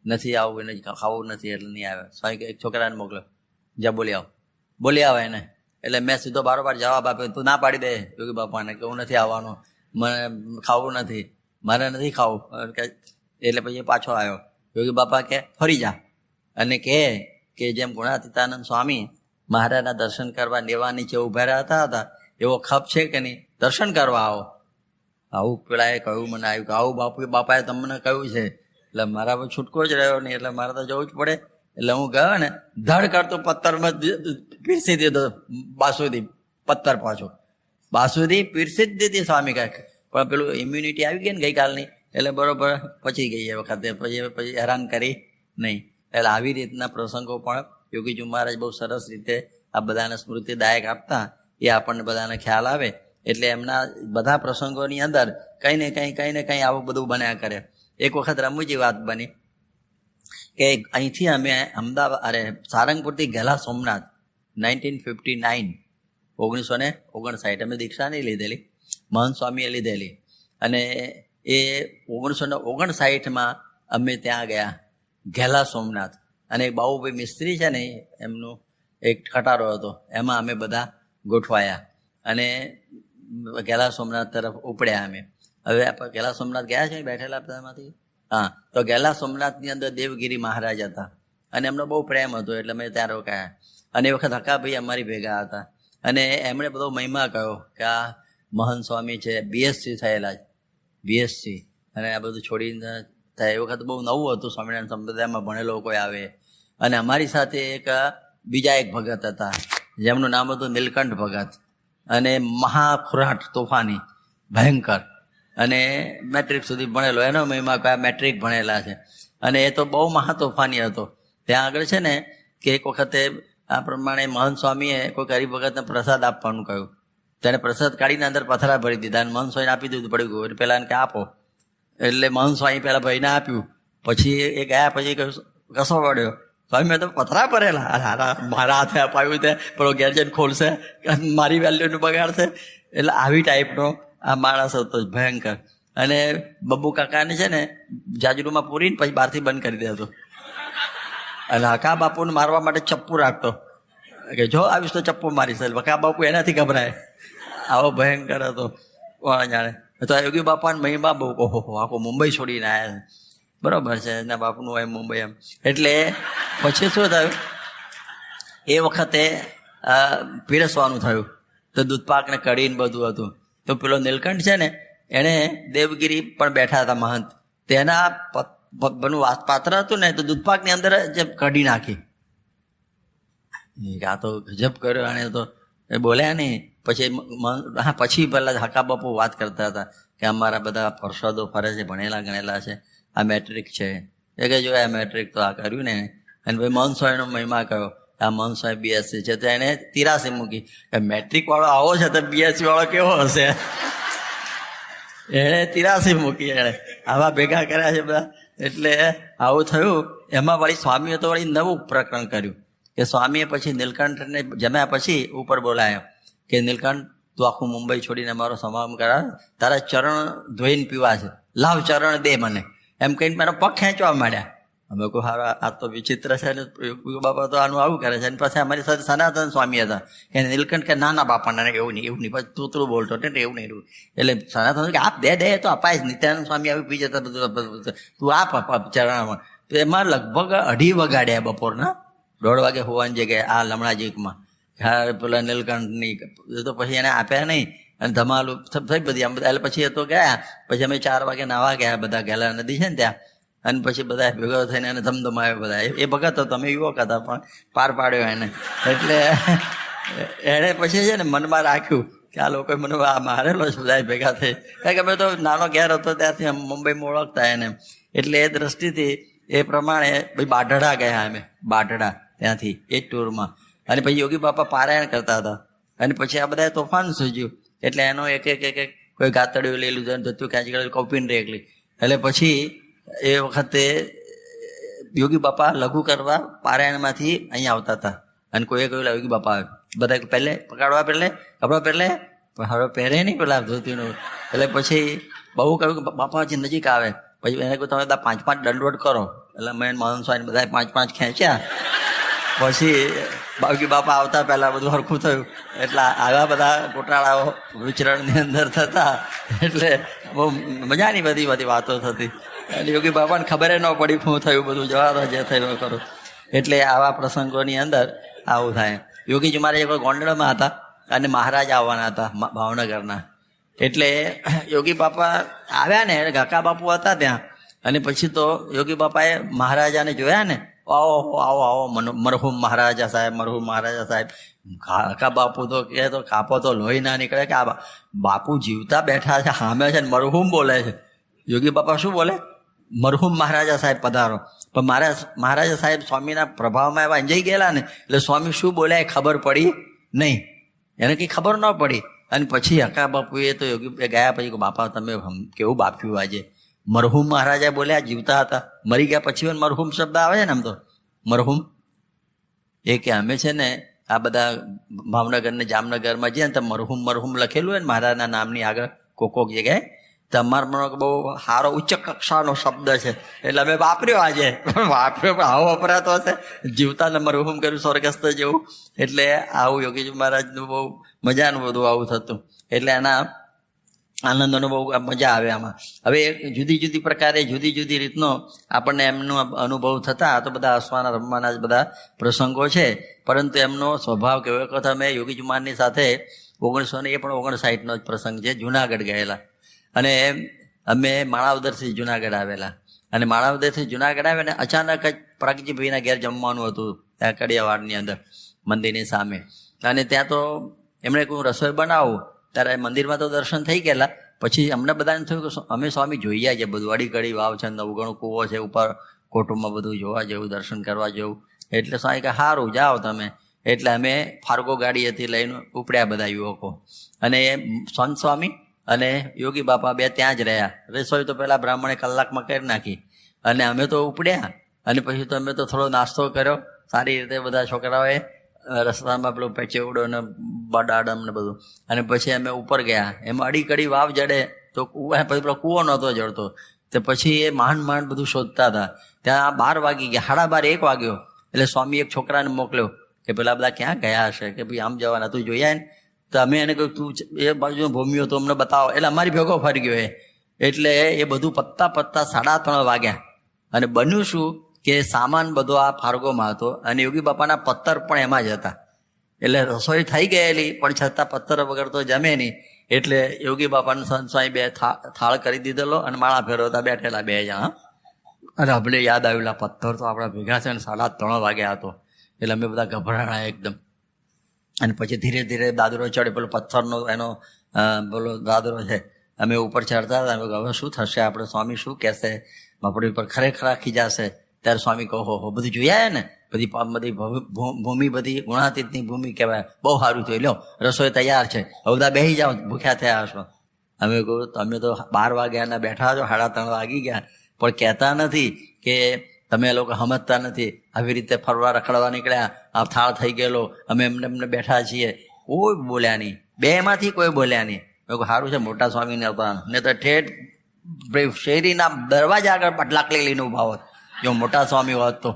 નથી આવવું, એને ખાવું નથી એટલે નહીં આવે. સ્વામી એક છોકરાને મોકલો, જ્યાં બોલી આવો એને. એટલે મેં સીધો બારોબાર જવાબ આપ્યો, તું ના પાડી દે યોગી બાપાને કે હું નથી આવવાનો, મને ખાવું નથી, મારે નથી ખાવું. એટલે પછી પાછો આવ્યો. યોગી બાપા કે ફરી જા અને કે જેમ ગુણાતીતાનંદ સ્વામી મહારાજના દર્શન કરવા લેવા નીચે ઉભા રહેતા હતા એવો ખપ છે કે નહીં, દર્શન કરવા આવો. આવું પેલાએ કહ્યું મને આવ્યું કે આવું બાપાએ તમને કહ્યું છે. એટલે મારા પર છૂટકો જ રહ્યો નહીં, એટલે મારે તો જવું જ પડે. એટલે હું ગયો ને ધડ કરતો પથ્થરમાં પીરસી દીધો બાસુદી, પથ્થર પાછો બાસુદી પીરસી જ દીધી સ્વામી કાંઈક. પણ પેલું ઇમ્યુનિટી આવી ગઈ ને ગઈકાલની, એટલે બરોબર પચી ગઈ એ વખતે, પછી હેરાન કરી નહીં. એટલે આવી રીતના પ્રસંગો પણ યોગીજી મહારાજ બહુ સરસ રીતે આ બધાને સ્મૃતિદાયક આપતા, એ આપણને બધાને ખ્યાલ આવે. એટલે એમના બધા પ્રસંગોની અંદર કંઈ ને કંઈ આવું બધું બન્યા કરે. એક વખત રમૂજી વાત બની કે અહીંથી અમે સારંગપુરથી ગયેલા સોમનાથ 1959, 1959 અમે દીક્ષા નહીં લીધેલી, મહંત સ્વામીએ લીધેલી. અને એ 1959માં અમે ત્યાં ગયા ઘેલા સોમનાથ. અને બાબુભાઈ મિસ્ત્રી છે ને એમનું એક ખટારો હતો, એમાં અમે બધા ગોઠવાયા અને ઘેલા સોમનાથ તરફ ઉપડ્યા અમે. હવે ઘેલા સોમનાથ ગયા છે બેઠેલા બધામાંથી? હા, તો ઘેલા સોમનાથની અંદર દેવગીરી મહારાજ હતા અને એમનો બહુ પ્રેમ હતો, એટલે મેં ત્યાં રોકાયા. અને એ વખત હકાભાઈ અમારી ભેગા હતા અને એમણે બધો મહિમા કહ્યો કે આ મહંત સ્વામી છે, બીએસસી થયેલા છે, બીએસસી, અને આ બધું છોડીને થાય. એ વખત બહુ નવું હતું, સ્વામિનારાયણ સંપ્રદાયમાં ભણેલો કોઈ આવે. અને અમારી સાથે બીજા એક ભગત હતા જેમનું નામ હતું નીલકંઠ ભગત, અને મહાખુરાટ તોફાની ભયંકર, અને મેટ્રિક સુધી ભણેલો. એનો મહિમા કયા મેટ્રિક ભણેલા છે. અને એ તો બહુ મહાતોફાની હતો. ત્યાં આગળ છે ને કે એક વખતે આ પ્રમાણે મહંત સ્વામીએ કોઈ હરિભગતને પ્રસાદ આપવાનું કહ્યું. તેને પ્રસાદ કાઢીને અંદર પથરા ભરી દીધા અને મહંત સ્વામીને આપી દીધું પડી ગયું. એટલે પહેલાં કે આપો, એટલે મહંત સ્વામી પહેલાં ભાઈને આપ્યું. પછી એ ગયા પછી કસો વળ્યો, સ્વામી મેં તો પથરા ભરેલા, મારા હાથે અપાવ્યું તે પેલો ગેરજન ખોલશે, મારી વેલ્યુનું બગાડશે. એટલે આવી ટાઈપનો આ માણસ હતો ભયંકર. અને બબ્બુ કાકાને છે ને જાજરૂમાં પૂરીને પછી બહારથી બંધ કરી દેતો. અને હકા બાપુને મારવા માટે ચપ્પુ રાખતો કે જો આવીશ તો ચપ્પુ મારીશ. હકા બાપુ એનાથી ગભરાય, આવો ભયંકર હતો કોણ જાણે. તો યોગી બાપાને મહિમા બહુ, ઓહો આખું મુંબઈ છોડીને આવ્યા છે. બરાબર છે, એના બાપનું હોય મુંબઈ એમ. એટલે પછી શું થયું, એ વખતે પીરસવાનું થયું તો દૂધપાક ને કઢીને બધું હતું. તો પેલો નીલકંઠ છે ને એણે દેવગીરી પણ બેઠા હતા મહંત, તેના બનું પાત્ર હતું ને તો દૂધપાકની અંદર જે કઢી નાખી. આ તો ગજબ કર્યો આને, તો એ બોલ્યા નહીં. પછી હા, પછી પહેલાં હકા બાપુ વાત કરતા હતા કે અમારા બધા પરસાદો ફરે છે, ભણેલા ગણેલા છે, આ મેટ્રિક છે. એ કે જો આ મેટ્રિક તો આ કર્યું ને. અને ભાઈ મહંત સ્વામીનો મહિમા કયો, આ મહંત સ્વામી બીએસસી છે, તો એને 83 મૂકી. મેટ્રિક વાળો આવો છે તો બીએસસી વાળો કેવો હશે? એણે 83 મૂકી, એણે આવા ભેગા કર્યા છે બધા. એટલે આવું થયું. એમાં વળી સ્વામીએ તો વળી નવું પ્રકરણ કર્યું કે સ્વામીએ પછી નીલકંઠને જમ્યા પછી ઉપર બોલાયો કે નીલકંઠ, તું આખું મુંબઈ છોડીને મારો સમાગમ કરાવ, તારા ચરણ ધોઈને પીવા છે, લાવ ચરણ દે મને, એમ કહીને મારા પગ ખેંચવા માંડ્યા. અમે કહું હારા આ તો વિચિત્ર છે ને, બાપા તો આનું આવું કરે છે. અને પછી અમારી સાથે સનાતન સ્વામી હતા કે નીલકંઠ કે નાના બાપા ના એવું નહીં પછી તું બોલતો ને એવું નહીં. એટલે સનાતન કે આપ દે તો અપાય જ. નિત્યાનંદ સ્વામી આવી પી જતા બધું, તું આપ ચરણમાં. તો એમાં લગભગ 2:30 વગાડ્યા બપોરના, 1:30 વાગે હોવાની જગ્યાએ આ લમણાજીકમાં પેલા નીલકંઠની. તો પછી એને આપ્યા નહીં અને ધમાલું થઈ બધી આમ બધા. એટલે પછી એ તો ગયા. પછી અમે 4 વાગે નાવા ગયા બધા, ગેલા નદી છે ને ત્યાં. અને પછી બધા ભેગા થઈને એને ધમધમાવ્યો બધા. એ ભગત હતો, અમે યુવક હતા પણ પાર પાડ્યો એને. એટલે એણે પછી છે ને મનમાં રાખ્યું કે આ લોકોએ મને મારેલો છે બધા ભેગા થઈ. કારણ કે અમે તો નાનો ઘેર હતો ત્યાંથી મુંબઈમાં ઓળખતા એને. એટલે એ દ્રષ્ટિથી એ પ્રમાણે ભાઈ બાઢડા ગયા અમે, બાઢડા ત્યાંથી એ જ ટૂરમાં. અને પછી યોગી બાપા પારાયણ કરતા હતા. અને પછી આ બધા તોફાન સૂજ્યું. એટલે એનો એક કોઈ ગાતડિયું લઈ લીધું, ધોતું ખેંચી કોપીને રેકલી. એટલે પછી એ વખતે યોગી બાપા લઘુ કરવા પારાયણમાંથી અહીંયા આવતા હતા. અને કોઈએ કહ્યું યોગી બાપા આવે, બધા પહેલે પકડવા પહેલે કપડા પહેલે, પણ હવે પહેરે નહીં પેલા ધોતીનું. એટલે પછી બહુ કહ્યું કે બાપા હજી નજીક આવે. પછી એને કહ્યું તમે બધા 5-5 દંડવટ કરો. એટલે મેં મહંત સ્વામી બધા 5-5 ખેંચ્યા પછી બાકી બાપા આવતા પહેલા બધું હરખું થયું. એટલે આવા બધા ગોટાળાઓ વિચરણની અંદર થતા, એટલે બહુ મજાની બધી બધી વાતો થતી. અને યોગી બાપાને ખબર ન પડી શું થયું, બધું જવા દો, જે થયું ખરું. એટલે આવા પ્રસંગોની અંદર આવું થાય. યોગીજી મહારાજ કોઈ ગોંડલમાં હતા અને મહારાજ આવવાના હતા ભાવનગરના. એટલે યોગી બાપા આવ્યા ને, કાકા બાપુ હતા ત્યાં. અને પછી તો યોગી બાપાએ મહારાજાને જોયા ને, આવો આવો આવો મરહુમ મહારાજા સાહેબ, મરહુમ મહારાજા સાહેબ. કાકા બાપુ તો કે તો કાપો તો લોહી ના નીકળે કે આ બાપુ જીવતા બેઠા છે સામે છે ને મરહુમ બોલે છે. યોગી બાપા શું બોલે? મરહુમ મહારાજા સાહેબ પધારો. પણ મહારાજા સાહેબ સ્વામીના પ્રભાવમાં એવા અંજાઈ ગયેલા ને, એટલે સ્વામી શું બોલ્યા એ ખબર પડી નહીં, એને કંઈ ખબર ન પડી. અને પછી હકા બાપુએ તો યોગી ગયા પછી બાપા તમે કેવું બાપ્યું આજે. મરહુમ મહારાજા બોલ્યા, જીવતા હતા, મરી ગયા પછી મરહુમ શબ્દ આવે છે ને. આમ તો મરહુમ એ કે અમે છે ને આ બધા ભાવનગર ને જામનગરમાં જઈએ ને તો મરહુમ મરહુમ લખેલું હોય ને મહારાજના નામની આગળ કોક જગ્યાએ, તો અમારા બહુ સારો ઉચ્ચ કક્ષાનો શબ્દ છે એટલે અમે વાપર્યો આજે. વાપર્યો પણ આવો વપરાતો હશે, જીવતાને મરહુમ કર્યું સ્વર્ગસ્થ જેવું. એટલે આવું યોગીજી મહારાજનું બહુ મજાનું બધું આવું થતું. એટલે એના આનંદનો બહુ મજા આવે આમાં. હવે જુદી જુદી પ્રકારે જુદી જુદી રીતનો આપણને એમનો અનુભવ થતા. તો બધા હસવાના રમવાના જ બધા પ્રસંગો છે, પરંતુ એમનો સ્વભાવ કેવો. એક વખત અમે યોગીજી મહારાજની સાથે 1959નો જ પ્રસંગ છે, જુનાગઢ ગયેલા. અને અમે માણાવદરથી જુનાગઢ આવેલા. અને માણાવદરથી જુનાગઢ આવ્યા ને અચાનક જ પ્રગજીભાઈના ઘેર જમવાનું હતું, ત્યાં કડિયાવાડની અંદર મંદિરની સામે. અને ત્યાં તો એમણે કોઈ રસોઈ બનાવું, ત્યારે મંદિરમાં તો દર્શન થઈ ગયેલા. પછી અમને બધાને થયું કે અમે સ્વામી જોઈએ છે બધું, અડીકડી વાવ છે, નવગણું કૂવો છે, ઉપર કોટુંબમાં બધું જોવા જેવું, દર્શન કરવા જેવું. એટલે સ્વામી કે સારું જાઓ તમે. એટલે અમે ફાર્ગો ગાડી હતી લઈને ઉપડ્યા બધા યુવકો. અને સંત સ્વામી અને યોગી બાપા બે ત્યાં જ રહ્યા. રસોઈ તો પેલા બ્રાહ્મણે કલાકમાં કરી નાખી. અને અમે તો ઉપડ્યા. અને પછી તો અમે તો થોડો નાસ્તો કર્યો સારી રીતે. બધા છોકરાઓએ રસ્તામાં પેલો ચેવડો ને બડાડમ ને બધું. અને પછી અમે ઉપર ગયા. એમાં અડીકડી વાવ જડે તો પછી પેલો કૂવો નહોતો જડતો. તો પછી એ માંડ માંડ બધું શોધતા હતા. ત્યાં 12 વાગી ગયા, 12:30 1 વાગ્યો. એટલે સ્વામી એક છોકરાને મોકલ્યો કે પેલા બધા ક્યાં ગયા હશે, કે ભાઈ આમ જવાના, તું જોયા ને. તો અમે એને કહ્યું તું એ બાજુ ભૂમ્યો તો અમને બતાવો. એટલે અમારી ભેગો ફરી ગયો એ. એટલે એ બધું પત્તા 3:30 વાગ્યા. અને બન્યું શું કે સામાન બધો આ ફાર્ગોમાં હતો અને યોગી બાપાના પત્તર પણ એમાં જ હતા. એટલે રસોઈ થઈ ગયેલી પણ છતાં પત્તર વગર તો જમે નહીં. એટલે યોગી બાપાને સંત સ્વામી બે થાળ કરી દીધેલો અને માળા ફેરવતા બેઠેલા 2 જણા. અને આપણે યાદ આવેલા પત્તર તો આપણા ભેગા છે ને 3:30 વાગ્યા હતો. એટલે અમે બધા ગભરાણા એકદમ. અને પછી ધીરે ધીરે દાદરો ચડે, પેલો પથ્થરનો એનો પેલો દાદરો છે, અમે ઉપર ચડતા હતા. હવે શું થશે, આપણે સ્વામી શું કહેશે, આપણી ઉપર ખરેખર ખીજાશે. ત્યારે સ્વામી કહો હો બધું જોયા ને, બધી ભૂમિ બધી ગુણાતીતની ભૂમિ કહેવાય, બહુ સારું થયું, લ્યો રસોઈ તૈયાર છે, હવે બધા બેસી જાઓ, ભૂખ્યા થયા હશો. અમે કહું તમે તો 12 વાગ્યાના બેઠા છો, 3:30 વાગી ગયા, પણ કહેતા નથી કે તમે લોકો સમજતા નથી, આવી રીતે ફરવા રખડવા નીકળ્યા, આ થાળ થઈ ગયેલો, અમે એમને બેઠા છીએ. કોઈ બોલ્યા નહીં, 2 માંથી કોઈ બોલ્યા નહીં. મેં કહું સારું છે મોટા સ્વામીને હતા, ને તો ઠેઠ શેરીના દરવાજા આગળ પટલાકલી લઈને ઉભા હોત જો મોટા સ્વામી હોત તો.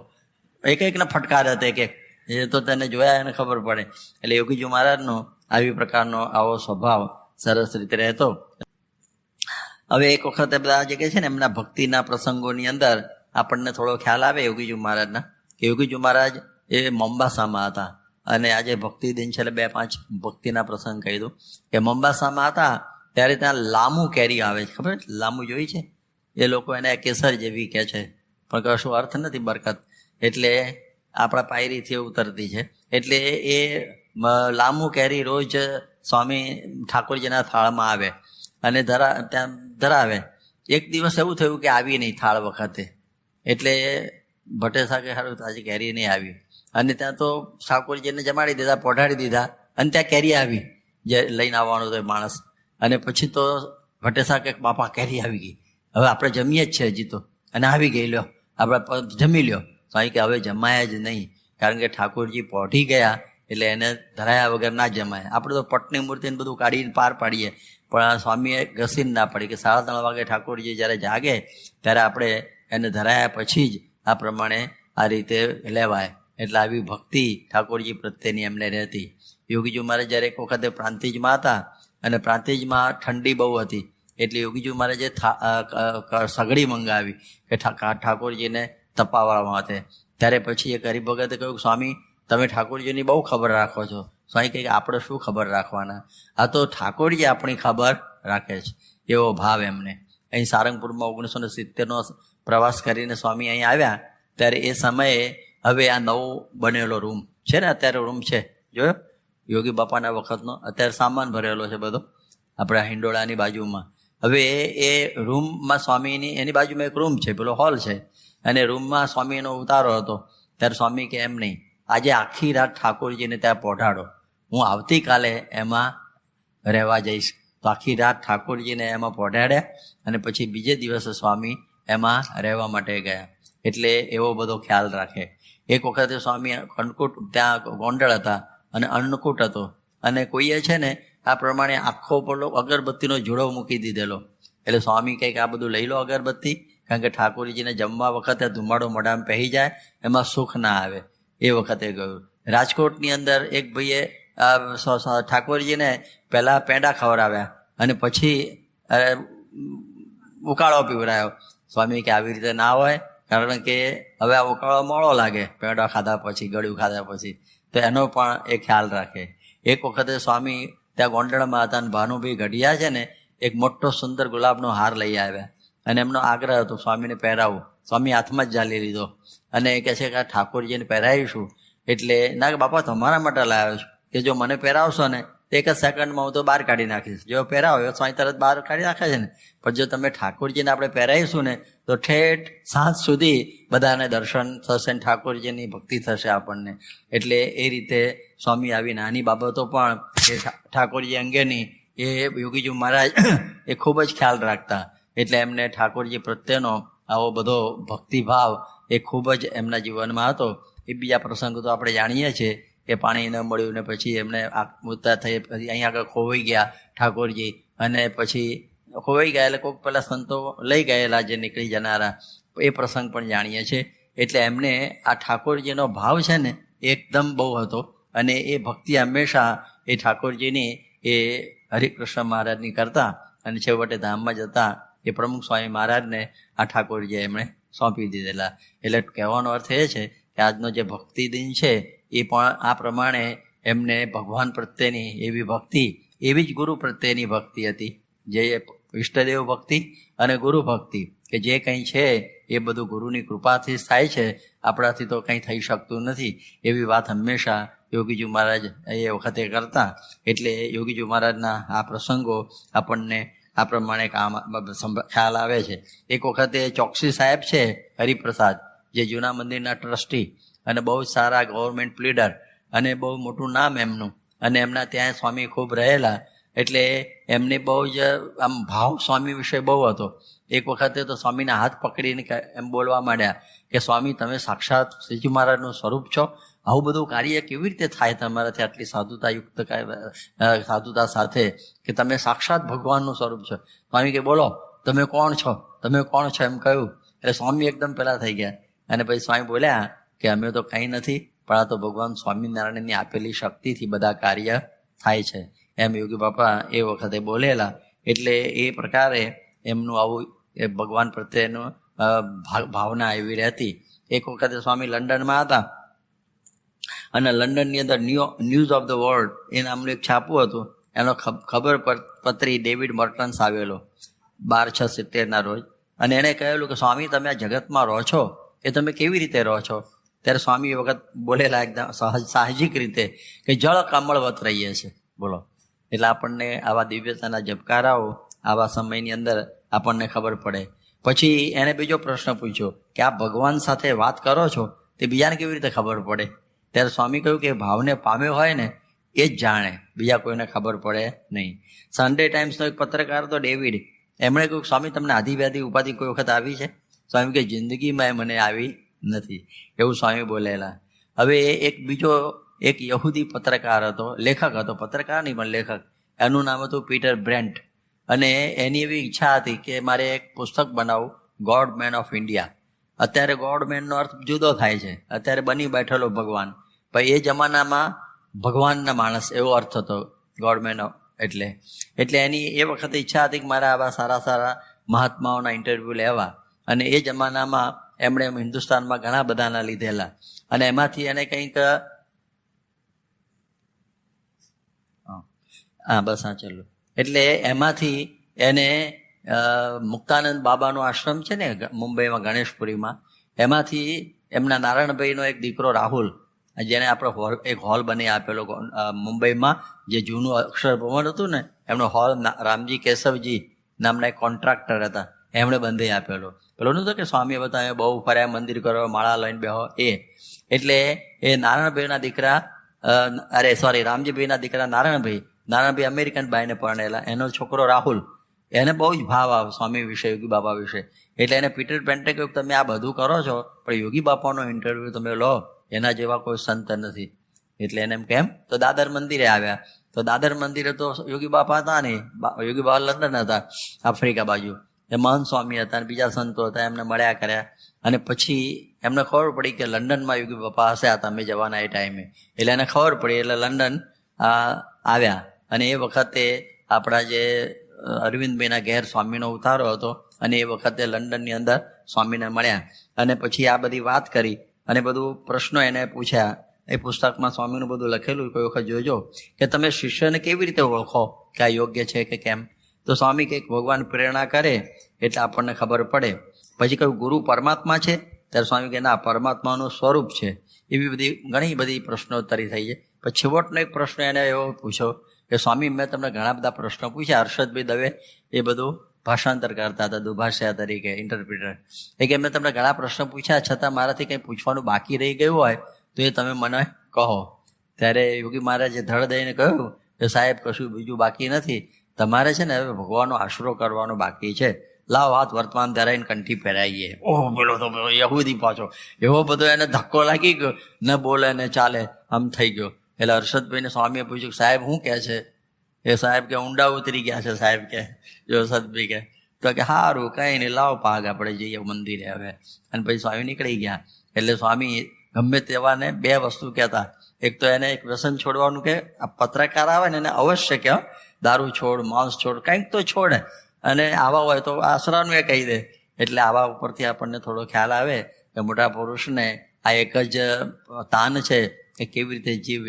એકને ફટકાર હતા કે એ તો તેને જોયા એને ખબર પડે. એટલે યોગીજી મહારાજનો આવી પ્રકારનો આવો સ્વભાવ સરસ રીતે રહેતો. હવે એક વખત બધા જે કે છે ને એમના ભક્તિના પ્રસંગોની અંદર આપણને થોડો ખ્યાલ આવે યોગીજી મહારાજના, કે યોગીજી મહારાજ એ મોમ્બાસામાં હતા. અને આજે ભક્તિ દિન છે એટલે 2-5 ભક્તિના પ્રસંગ કહી દઉં કે મોમ્બાસામાં હતા ત્યારે ત્યાં લામુ કેરી આવે છે, ખબર છે? લામુ જોઈ છે? એ લોકો એને કેસર જેવી કહે છે, પણ કશું અર્થ નથી બરકત. એટલે આપણા પાયરીથી ઉતરતી છે. એટલે એ લાંબુ કેરી રોજ સ્વામી ઠાકોરજીના થાળમાં આવે અને ત્યાં ધરાવે. એક દિવસ એવું થયું કે આવી નહીં થાળ વખતે. એટલે ભટ્ટેસા કે સારું આજે કેરી નહીં આવી. અને ત્યાં તો ઠાકોરજીને જમાડી દીધા, પોઢાડી દીધા, અને ત્યાં કેરી આવી જે લઈને આવવાનો હતો માણસ. અને પછી તો ભટ્ટેસા કે બાપા કેરી આવી ગઈ, હવે આપણે જમીએ જ છે હજી તો, અને આવી ગઈ, લ્યો આપણે જમી લ્યો. સ્વામી કે હવે જમાય જ નહીં, કારણ કે ઠાકોરજી પોઢી ગયા એટલે એને ધરાયા વગર ના જમાય. આપણે તો પટની મૂર્તિને બધું કાઢીને પાર પાડીએ, પણ સ્વામીએ ઘસીને ના પડી કે 3:30 વાગે ઠાકોરજી જ્યારે જાગે ત્યારે આપણે એને ધરાયા પછી જ આ પ્રમાણે આ રીતે લેવાય. એટલે આવી ભક્તિ ઠાકોરજી પ્રત્યેની એમને રહેતી. યોગીજી મહારાજ જ્યારે એક વખતે પ્રાંતિજમાં હતા અને પ્રાંતિજમાં ઠંડી બહુ હતી, એટલે યોગીજી મહારાજે સગડી મંગાવી કે ઠાકોરજીને તપાવવા માટે. ત્યારે પછી એક હરિભગતે કહ્યું, સ્વામી તમે ઠાકોરજીની બહુ ખબર રાખો છો. સ્વામી કહે કે આપણે શું ખબર રાખવાના, આ તો ઠાકોરજી આપણી ખબર રાખે છે, એવો ભાવ એમને. અહીં સારંગપુરમાં 1970નો પ્રવાસ કરીને સ્વામી અહીં આવ્યા ત્યારે એ સમયે હવે આ નવો બનેલો રૂમ છે ને, અત્યારે રૂમ છે જોયો યોગી બાપાના વખતનો, અત્યારે સામાન ભરેલો છે બધો આપણા હિંડોળાની બાજુમાં. હવે એ રૂમમાં સ્વામીની એની બાજુમાં એક રૂમ છે, પેલો હોલ છે, અને રૂમમાં સ્વામીનો ઉતારો હતો. ત્યારે સ્વામી કે એમ નહીં, આજે આખી રાત ઠાકોરજીને ત્યાં પહોંચાડો, હું આવતીકાલે એમાં રહેવા જઈશ. તો આખી રાત ઠાકોરજીને એમાં પહોંચાડ્યા અને પછી બીજે દિવસે સ્વામી એમાં રહેવા માટે ગયા. એટલે એવો બધો ખ્યાલ રાખે. એક વખતે સ્વામી અન્નકૂટ ત્યાં ગોંડલ હતા અને અન્નકૂટ હતો, અને કોઈએ છે ને આ પ્રમાણે આખો પેલો અગરબત્તીનો જોડો મૂકી દીધેલો. એટલે સ્વામી કહે કે આ બધું લઈ લો અગરબત્તી, કારણ કે ઠાકોરજીને જમવા વખતે ધુમાડો મોઢામાં પહેરી જાય, એમાં સુખ ના આવે. એ વખતે ગયું. રાજકોટની અંદર એક ભાઈએ ઠાકોરજીને પહેલાં પેંડા ખવડાવ્યા અને પછી ઉકાળો પીવડાવ્યો. સ્વામી કે આવી રીતે ના હોય, કારણ કે હવે આ ઉકાળો મોળો લાગે પેંડા ખાધા પછી, ગળ્યું ખાધા પછી, તો એનો પણ એ ખ્યાલ રાખે. એક વખતે સ્વામી ત્યાં ગોંડલમાં હતા અને ભાનુભાઈ ગઢિયા છે ને એક મોટો સુંદર ગુલાબનો હાર લઈ આવ્યા અને એમનો આગ્રહ હતો સ્વામીને પહેરાવું. સ્વામી હાથમાં જ ઝાલી લીધો અને કહે છે કે આ ઠાકોરજીને પહેરાવીશું. એટલે ના કે બાપા તમારા માટે લાવ્યો છું, કે જો મને પહેરાવશો ને એક જ સેકન્ડમાં હું તો બહાર કાઢી નાખીશ. જો પહેરાવો એ સ્વામી તરત બહાર કાઢી નાખે છે ને, પણ જો તમે ઠાકોરજીને આપણે પહેરાવીશું ને તો ઠેઠ સાંજ સુધી બધાને દર્શન થશે ને ઠાકોરજીની ભક્તિ થશે આપણને. એટલે એ રીતે સ્વામી આવી નાની બાબતો પણ એ ઠાકોરજી અંગેની એ યોગીજી મહારાજ એ ખૂબ જ ખ્યાલ રાખતા. એટલે એમને ઠાકોરજી પ્રત્યેનો આવો બધો ભક્તિભાવ એ ખૂબ જ એમના જીવનમાં હતો. એ બીજા પ્રસંગો તો આપણે જાણીએ છીએ કે પાણી ન મળ્યું ને પછી એમને આત્મહત્યા થઈ, પછી અહીં આગળ ખોવાઈ ગયા ઠાકોરજી, અને પછી ખોવાઈ ગયા એટલે કોઈક પેલા સંતો લઈ ગયેલા જે નીકળી જનારા, એ પ્રસંગ પણ જાણીએ છીએ. એટલે એમને આ ઠાકોરજીનો ભાવ છે ને એકદમ બહુ હતો, અને એ ભક્તિ હંમેશા એ ઠાકોરજીની એ હરિકૃષ્ણ મહારાજની કરતા, અને છેવટે ધામમાં જતા એ પ્રમુખ સ્વામી મહારાજને આ ઠાકોરજીએ એમણે સોંપી દીધેલા. એટલે કહેવાનો અર્થ એ છે કે આજનો જે ભક્તિ દિન છે એ પણ આ પ્રમાણે એમને ભગવાન પ્રત્યેની એવી ભક્તિ, એવી જ ગુરુ પ્રત્યેની ભક્તિ હતી, જે ઈષ્ટદેવ ભક્તિ અને ગુરુ ભક્તિ, કે જે કંઈ છે એ બધું ગુરુની કૃપાથી થાય છે, આપણાથી તો કંઈ થઈ શકતું નથી. એવી વાત હંમેશા યોગીજી મહારાજ એ વખતે કરતા. એટલે યોગીજી મહારાજના આ પ્રસંગો આપણને આ પ્રમાણે ખ્યાલ આવે છે. એક વખતે ચોકસી સાહેબ છે હરિપ્રસાદ, જે જૂના મંદિરના ટ્રસ્ટી અને બહુ જ સારા ગવર્મેન્ટ લીડર અને બહુ મોટું નામ એમનું, અને એમના ત્યાં સ્વામી ખૂબ રહેલા. એટલે એમની બહુ જ આમ ભાવ સ્વામી વિશે બહુ હતો. એક વખતે તો સ્વામીના હાથ પકડીને એમ બોલવા માંડ્યા કે સ્વામી તમે સાક્ષાત શ્રીજી મહારાજનું સ્વરૂપ છો, આવું બધું કાર્ય કેવી રીતે થાય તમારાથી આટલી સાધુતાયુક્ત સાધુતા સાથે, કે તમે સાક્ષાત ભગવાનનું સ્વરૂપ છો. સ્વામી કે બોલો તમે કોણ છો, તમે કોણ છો એમ કહ્યું. એટલે સ્વામી એકદમ પેલા થઈ ગયા, અને પછી સ્વામી બોલ્યા કે અમે તો કંઈ નથી, પણ આ તો ભગવાન સ્વામિનારાયણની આપેલી શક્તિથી બધા કાર્ય થાય છે, એમ યોગી બાપા એ વખતે બોલેલા. એટલે એ પ્રકારે એમનું આવું એ ભગવાન પ્રત્યેનું ભાવના એવી રહેતી. એક વખતે સ્વામી લંડનમાં હતા અને લંડનની અંદર ન્યૂઝ ઓફ ધ વર્લ્ડ એ નામનું એક છાપું હતું. એનો ખબર પત્રી ડેવિડ મર્ટન્સ આવેલો 12/6/70 રોજ, અને એણે કહેલું કે સ્વામી તમે આ જગતમાં રહો છો એ તમે કેવી રીતે રહો છો? ત્યારે સ્વામી એ વખત બોલેલા એકદમ સાહજિક રીતે કે જળ કમળવત રહીએ છે. બોલો, એટલે આપણને આવા દિવ્યતાના ઝબકારાઓ આવા સમયની અંદર આપણને ખબર પડે. પછી એણે બીજો પ્રશ્ન પૂછ્યો કે આપ ભગવાન સાથે વાત કરો છો તે બીજાને કેવી રીતે ખબર પડે? ત્યારે સ્વામી કહ્યું કે ભાવને પામ્યો હોય ને એ જ જાણે, બીજા કોઈને ખબર પડે નહીં. સન્ડે ટાઈમ્સનો એક પત્રકાર હતો ડેવિડ, એમણે કહ્યું સ્વામી તમને આધિવ્યાધિ ઉપાધિ કોઈ વખત આવી છે? સ્વામી કે જિંદગીમાં મને આવી નથી, એવું સ્વામી બોલેલા. હવે એક બીજો એક યહૂદી પત્રકાર હતો, લેખક હતો, પત્રકાર નહીં પણ લેખક, એનું નામ હતું પીટર બ્રેન્ટ, અને એની એવી ઈચ્છા હતી કે મારે એક પુસ્તક બનાવું, ગોડ મેન ઓફ ઇન્ડિયા. અત્યારે ગોડ મેનનો અર્થ જુદો થાય છે. અત્યારે બની બેઠેલો ભગવાન, પણ એ જમાનામાં ભગવાનના માણસ એવો અર્થ હતો ગોડ મેન એટલે એની એ વખતે ઈચ્છા હતી કે મારા આવા સારા સારા મહાત્માઓના ઇન્ટરવ્યૂ લેવા. અને એ જમાનામાં એમણે હિન્દુસ્તાનમાં ઘણા બધાના લીધેલા અને એમાંથી એને કંઈક બસ ચાલો એટલે એમાંથી એને મુક્તાનંદ બાબાનો આશ્રમ છે ને મુંબઈમાં ગણેશપુરીમાં, એમાંથી એમના નારાયણભાઈનો એક દીકરો રાહુલ, જેને આપણે એક હોલ બની આપેલો મુંબઈમાં, જે જૂનું અક્ષર ભવન હતું ને એમનો હોલ રામજી કેશવજી નામના એક કોન્ટ્રાક્ટર હતા, એમણે બંધાઈ આપેલો. પેલો નહોતો કે સ્વામી બતાવે બહુ ફર્યા મંદિર કરો માળા લઈને બેહો એટલે એ નારાયણભાઈના દીકરા રામજીભાઈના દીકરા નારાયણભાઈ અમેરિકન બાઈને પરણેલા, એનો છોકરો રાહુલ, એને બહુ જ ભાવ આવે સ્વામી વિશે, યોગી બાપા વિશે. એટલે એને પીટર પેન્ટે કહ્યું તમે આ બધું કરો છો પણ યોગી બાપાનો ઇન્ટરવ્યૂ તમે લો, એના જેવા કોઈ સંત નથી. એટલે એને એમ કેમ તો દાદર મંદિરે આવ્યા. તો દાદર મંદિરે તો યોગી બાપા હતા નહીં, યોગી બાપા લંડન હતા આફ્રિકા બાજુ, એ મહંત સ્વામી હતા અને બીજા સંતો હતા, એમને મળ્યા કર્યા. અને પછી એમને ખબર પડી કે લંડનમાં યોગી બાપા હશે આ તમે જવાના એ ટાઈમે. એટલે એને ખબર પડી એટલે લંડન આવ્યા. અને એ વખતે આપણા જે અરવિંદભાઈના ઘેર સ્વામીનો ઉતારો હતો અને એ વખતે લંડનની અંદર સ્વામીને મળ્યા અને પછી આ બધી વાત કરી અને બધું પ્રશ્નો એને પૂછ્યા. એ પુસ્તકમાં સ્વામીનું બધું લખેલું, કોઈ વખત જોજો કે તમે શિષ્યને કેવી રીતે ઓળખો કે આ યોગ્ય છે કે કેમ. તો સ્વામી કંઈક ભગવાન પ્રેરણા કરે એટલે આપણને ખબર પડે. પછી કહ્યું ગુરુ પરમાત્મા છે, ત્યારે સ્વામી કહે ના, પરમાત્માનું સ્વરૂપ છે. એવી બધી ઘણી બધી પ્રશ્નોત્તરી થઈ છે. પછી છેવટનો એક પ્રશ્ન એને એવો પૂછ્યો કે સ્વામી મેં તમને ઘણા બધા પ્રશ્નો પૂછ્યા. હર્ષદભાઈ દવે એ બધું ભાષાંતર કરતા હતા દુભાષા તરીકે, ઇન્ટરપ્રિટર. એ કે મેં તમને ઘણા પ્રશ્નો પૂછ્યા છતાં મારાથી કંઈ પૂછવાનું બાકી રહી ગયું હોય તો એ તમે મને કહો. ત્યારે યોગી મહારાજે ધડ દઈને કહ્યું કે સાહેબ કશું બીજું બાકી નથી, તમારે છે ને હવે ભગવાનનો આશરો કરવાનો બાકી છે. લાવ હાથ વર્તમાન ધરાઈને કંઠી પહેરાઈએ. ઓહ બોલો તો યહૂદી પાછો એવો બધો એને ધક્કો લાગી ગયો, ન બોલે ને ચાલે આમ થઈ ગયો. એટલે હર્ષદભાઈને સ્વામીએ પૂછ્યું સાહેબ શું કહે છે? એ સાહેબ કે ઊંડા ઉતરી ગયા છે સાહેબ કે. જો હર્ષદભાઈ કે તો કે સારું કંઈ નહીં, લાવ પાગ આપણે જઈએ મંદિરે હવે. અને પછી સ્વામી નીકળી ગયા. એટલે સ્વામી ગમે તેવાને બે વસ્તુ કહેતા. એક તો એને એક વ્યસન છોડવાનું કે આ પત્રકાર આવે ને એને અવશ્ય કહે દારૂ છોડ, માંસ છોડ, કંઈક તો છોડે. અને આવા હોય તો આશરાનું એ કહી દે. એટલે આવા ઉપરથી આપણને થોડો ખ્યાલ આવે કે મોટા પુરુષને આ એક જ તાન છે કે કેવી રીતે જીવ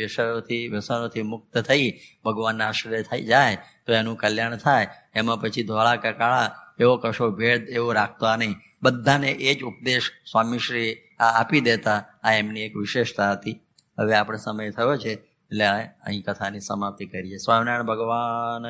વ્યસનોથી મુક્ત થઈ ભગવાનના આશ્રય થઈ જાય તો એનું કલ્યાણ થાય. એમાં પછી ધોળા કે કાળા એવો કશો ભેદ એવો રાખતા નહીં. બધાને એ જ ઉપદેશ સ્વામીશ્રી આપી દેતા. આ એમની એક વિશેષતા હતી. હવે આપણે સમય થયો છે એટલે અહીં કથાની સમાપ્તિ કરીએ. સ્વામિનારાયણ ભગવાન.